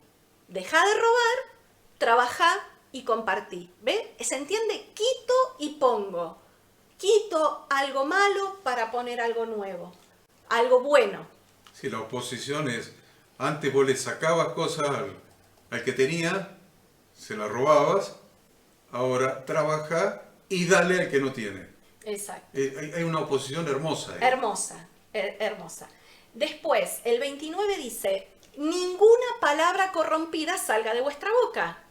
Deja de robar, trabaja y compartí. ¿Ve? ¿Se entiende? Quito y pongo. Quito algo malo para poner algo nuevo. Algo bueno. Sí, la oposición es, antes vos le sacabas cosas al que tenía, se las robabas, ahora trabaja y dale al que no tiene. Exacto. Hay una oposición hermosa. Hermosa, hermosa. Después, el 29 dice, ninguna palabra corrompida salga de vuestra boca.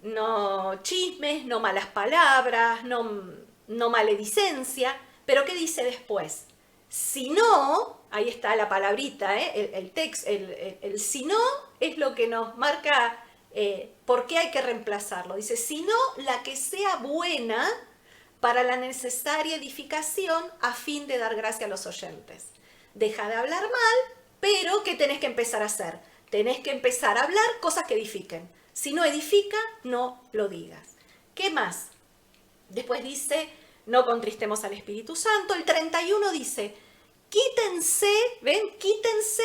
No chismes, no malas palabras, no maledicencia. Pero ¿qué dice después? Si no, ahí está la palabrita, el texto, el si no es lo que nos marca por qué hay que reemplazarlo. Dice, si no, la que sea buena para la necesaria edificación a fin de dar gracia a los oyentes. Deja de hablar mal, pero ¿qué tenés que empezar a hacer? Tenés que empezar a hablar cosas que edifiquen. Si no edifica, no lo digas. ¿Qué más? Después dice, no contristemos al Espíritu Santo. El 31 dice, quítense, ¿ven? Quítense,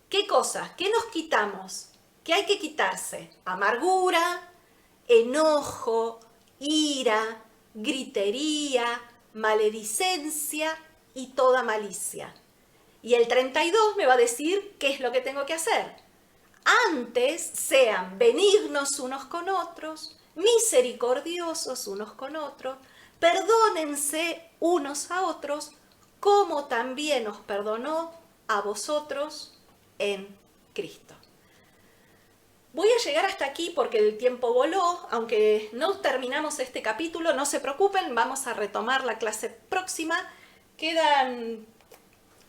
¿qué cosas? ¿Qué nos quitamos? ¿Qué hay que quitarse? Amargura, enojo, ira, gritería, maledicencia y toda malicia. Y el 32 me va a decir qué es lo que tengo que hacer. Antes sean benignos unos con otros, misericordiosos unos con otros, perdónense unos a otros, como también os perdonó a vosotros en Cristo. Voy a llegar hasta aquí porque el tiempo voló, aunque no terminamos este capítulo, no se preocupen, vamos a retomar la clase próxima. Quedan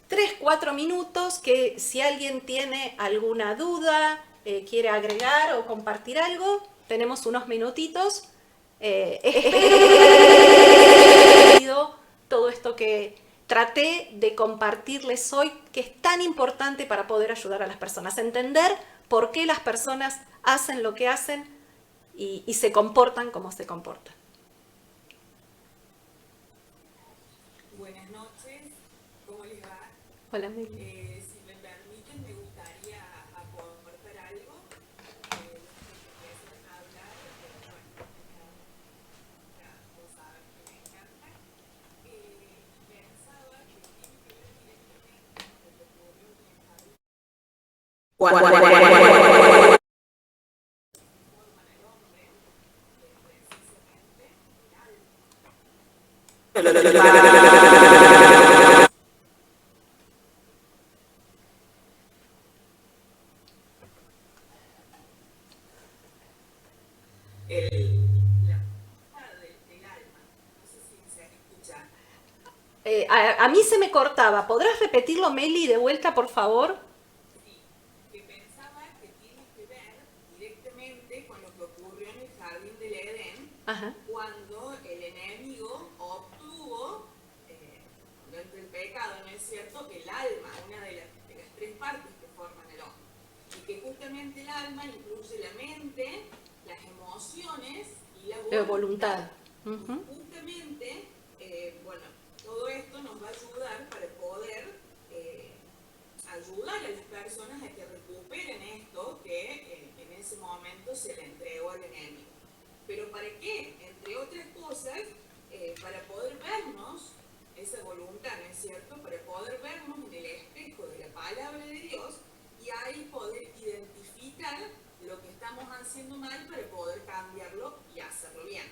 3-4 minutos que si alguien tiene alguna duda, quiere agregar o compartir algo, tenemos unos minutitos. Espero todo esto que traté de compartirles hoy, que es tan importante para poder ayudar a las personas, entender por qué las personas hacen lo que hacen y se comportan como se comportan. Buenas noches, ¿cómo les va? Hola, Meli. Si me permiten, me gustaría aportar algo. Empiezan a hablar, vos sabés que me encanta. Pensaba que tiene que ver directamente con lo que ocurrió en el forman el hombre, precisamente el alma. Del alma. No sé si se escucha. A mí se me cortaba. ¿Podrás repetirlo, Meli, de vuelta, por favor? Sí, que pensaba que tiene que ver directamente con lo que ocurrió en el jardín del Edén, Ajá. cuando el enemigo obtuvo, dentro del pecado, ¿no es cierto?, el alma, una de las tres partes que forman el hombre. Y que justamente el alma incluye la mente, las emociones y la voluntad. Ujú. Justamente, bueno, todo esto nos va a ayudar para poder ayudar a las personas a que recuperen esto que en ese momento se le entregó al enemigo. ¿Pero para qué? Entre otras cosas, para poder vernos esa voluntad, ¿no es cierto? Para poder vernos en el espejo de la palabra de Dios y ahí poder identificar lo que estamos haciendo mal para poder cambiarlo y hacerlo bien.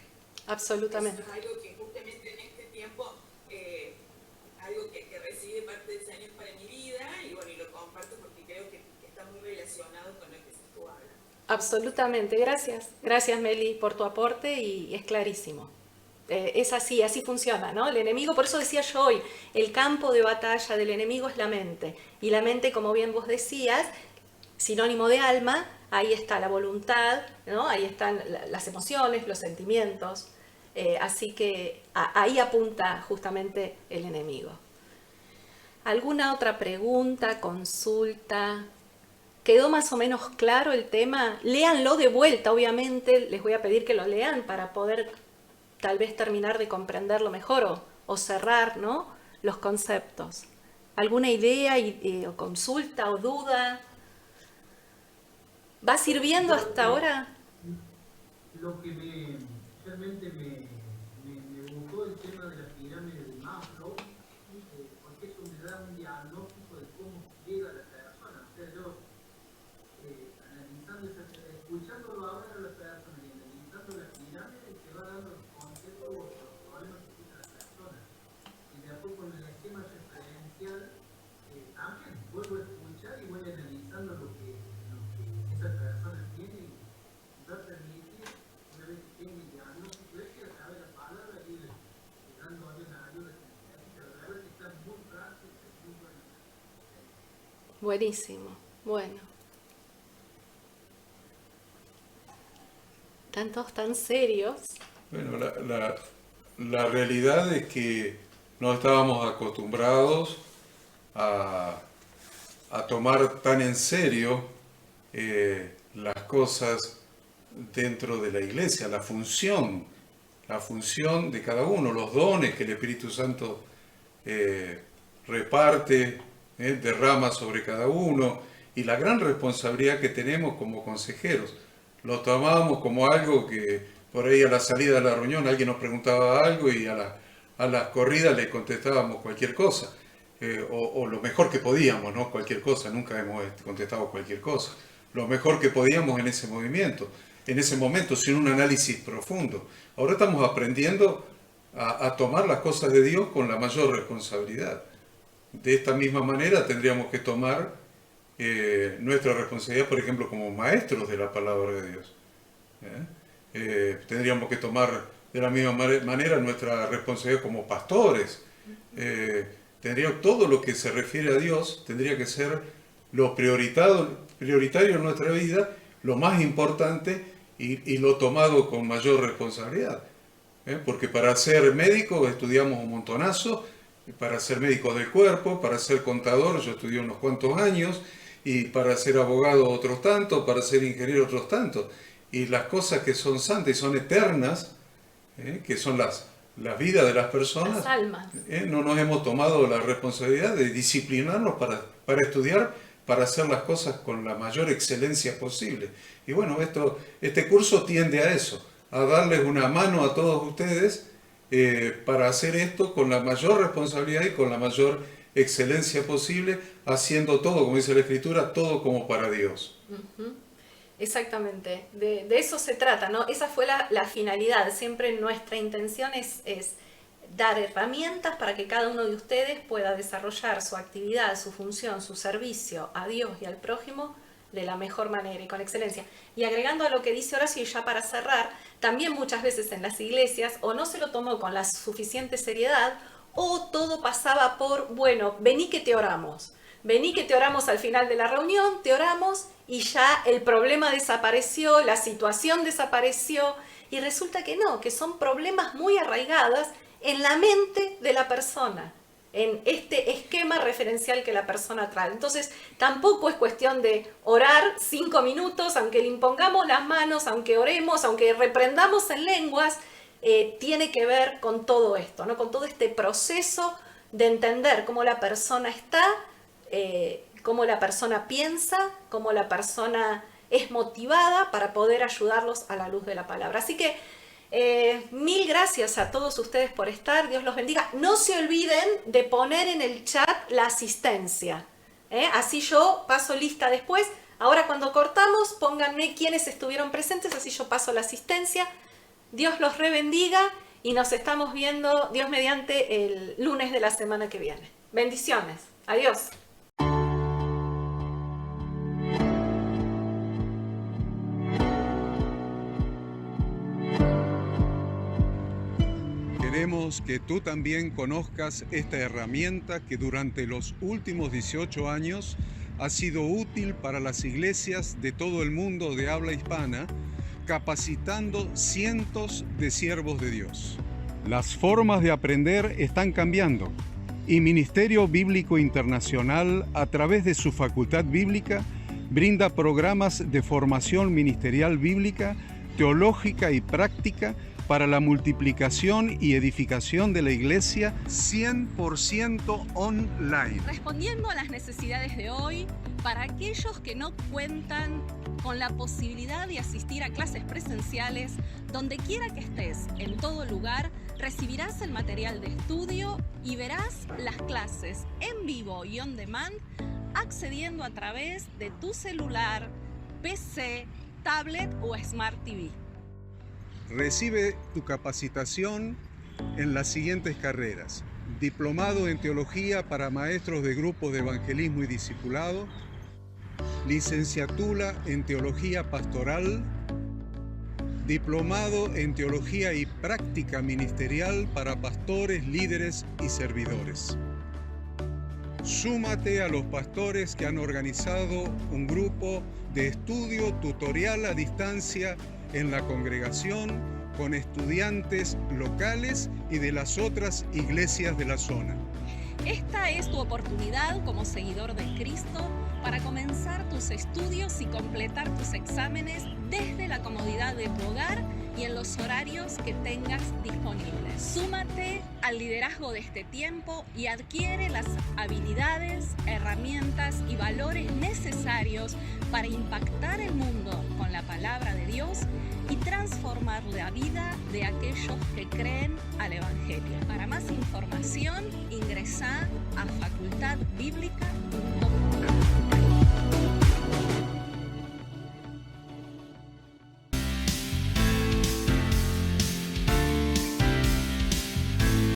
Absolutamente. Eso es algo que justamente en este tiempo, algo que recibí de parte del Señor para mi vida y bueno, y lo comparto porque creo que está muy relacionado con lo que se estuvo hablando. Absolutamente. Gracias. Gracias, Meli, por tu aporte y es clarísimo. Es así, así funciona, ¿no? El enemigo, por eso decía yo hoy, el campo de batalla del enemigo es la mente. Y la mente, como bien vos decías, sinónimo de alma, ahí está la voluntad, ¿no? Ahí están las emociones, los sentimientos. Así que ahí apunta justamente el enemigo. ¿Alguna otra pregunta, consulta? ¿Quedó más o menos claro el tema? Léanlo de vuelta, obviamente, les voy a pedir que lo lean para poder tal vez terminar de comprenderlo mejor o cerrar, ¿no?, los conceptos. ¿Alguna idea o consulta o duda? ¿Va sirviendo hasta ahora? Lo que realmente me gustó el tema de la pirámide de Maslow, porque eso me da un diagnóstico de cómo llega la persona. O sea, yo analizando, escuchándolo ahora a la persona y analizando la pirámide, te va dando los conceptos o los problemas que tiene la persona. Y después con el esquema referencial, también vuelvo a escuchar y voy analizando lo que esa persona tiene y va a permitir, una vez que tenga el diagnóstico, que a través de la palabra ir dándole la ayuda que necesita. La verdad que está muy práctico, muy bueno. Buenísimo, bueno. Están todos tan serios. Bueno, la realidad es que no estábamos acostumbrados a tomar tan en serio las cosas dentro de la iglesia, la función de cada uno, los dones que el Espíritu Santo reparte, derrama sobre cada uno y la gran responsabilidad que tenemos como consejeros. Lo tomábamos como algo que por ahí a la salida de la reunión alguien nos preguntaba algo y a las corridas le contestábamos cualquier cosa. O lo mejor que podíamos, no cualquier cosa, nunca hemos contestado cualquier cosa. Lo mejor que podíamos en ese movimiento, en ese momento, sin un análisis profundo. Ahora estamos aprendiendo a tomar las cosas de Dios con la mayor responsabilidad. De esta misma manera tendríamos que tomar nuestra responsabilidad, por ejemplo, como maestros de la palabra de Dios. Tendríamos que tomar de la misma manera nuestra responsabilidad como pastores. Todo lo que se refiere a Dios tendría que ser lo prioritario en nuestra vida, lo más importante y lo tomado con mayor responsabilidad. Porque para ser médico estudiamos un montonazo, para ser médico del cuerpo, para ser contador yo estudié unos cuantos años, y para ser abogado otros tantos, para ser ingeniero otros tantos. Y las cosas que son santas y son eternas, que son las vidas de las personas, Las almas. no nos hemos tomado la responsabilidad de disciplinarnos para estudiar, para hacer las cosas con la mayor excelencia posible. Y bueno, este curso tiende a eso, a darles una mano a todos ustedes para hacer esto con la mayor responsabilidad y con la mayor excelencia posible, haciendo todo, como dice la Escritura, todo como para Dios. Uh-huh. Exactamente, de eso se trata, ¿no? Esa fue la finalidad, siempre nuestra intención es dar herramientas para que cada uno de ustedes pueda desarrollar su actividad, su función, su servicio a Dios y al prójimo de la mejor manera y con excelencia. Y agregando a lo que dice Horacio, y ya para cerrar, también muchas veces en las iglesias o no se lo tomó con la suficiente seriedad, o todo pasaba por, bueno, vení que te oramos al final de la reunión, te oramos y ya el problema desapareció, la situación desapareció, y resulta que no, que son problemas muy arraigados en la mente de la persona, en este esquema referencial que la persona trae. Entonces, tampoco es cuestión de orar 5 minutos, aunque le impongamos las manos, aunque oremos, aunque reprendamos en lenguas, tiene que ver con todo esto, ¿no? Con todo este proceso de entender cómo la persona está, cómo la persona piensa, cómo la persona es motivada para poder ayudarlos a la luz de la palabra. Así que mil gracias a todos ustedes por estar, Dios los bendiga. No se olviden de poner en el chat la asistencia, así yo paso lista después. Ahora cuando cortamos, pónganme quiénes estuvieron presentes, así yo paso la asistencia. Dios los rebendiga y nos estamos viendo, Dios mediante, el lunes de la semana que viene. Bendiciones. Adiós. Queremos que tú también conozcas esta herramienta que durante los últimos 18 años ha sido útil para las iglesias de todo el mundo de habla hispana, capacitando cientos de siervos de Dios. Las formas de aprender están cambiando y Ministerio Bíblico Internacional, a través de su facultad bíblica, brinda programas de formación ministerial bíblica, teológica y práctica para la multiplicación y edificación de la iglesia 100% online. Respondiendo a las necesidades de hoy, para aquellos que no cuentan con la posibilidad de asistir a clases presenciales, donde quiera que estés, en todo lugar, recibirás el material de estudio y verás las clases en vivo y on demand, accediendo a través de tu celular, PC, tablet o Smart TV. Recibe tu capacitación en las siguientes carreras: Diplomado en Teología para Maestros de Grupos de Evangelismo y Discipulado, Licenciatura en Teología Pastoral, Diplomado en Teología y Práctica Ministerial para Pastores, Líderes y Servidores. Súmate a los pastores que han organizado un grupo de estudio tutorial a distancia en la congregación con estudiantes locales y de las otras iglesias de la zona. Esta es tu oportunidad como seguidor de Cristo para comenzar tus estudios y completar tus exámenes desde la comodidad de tu hogar y en los horarios que tengas disponibles. Súmate al liderazgo de este tiempo y adquiere las habilidades, herramientas y valores necesarios para impactar el mundo con la palabra de Dios y transformar la vida de aquellos que creen al Evangelio. Para más información, ingresá a facultadbiblica.com.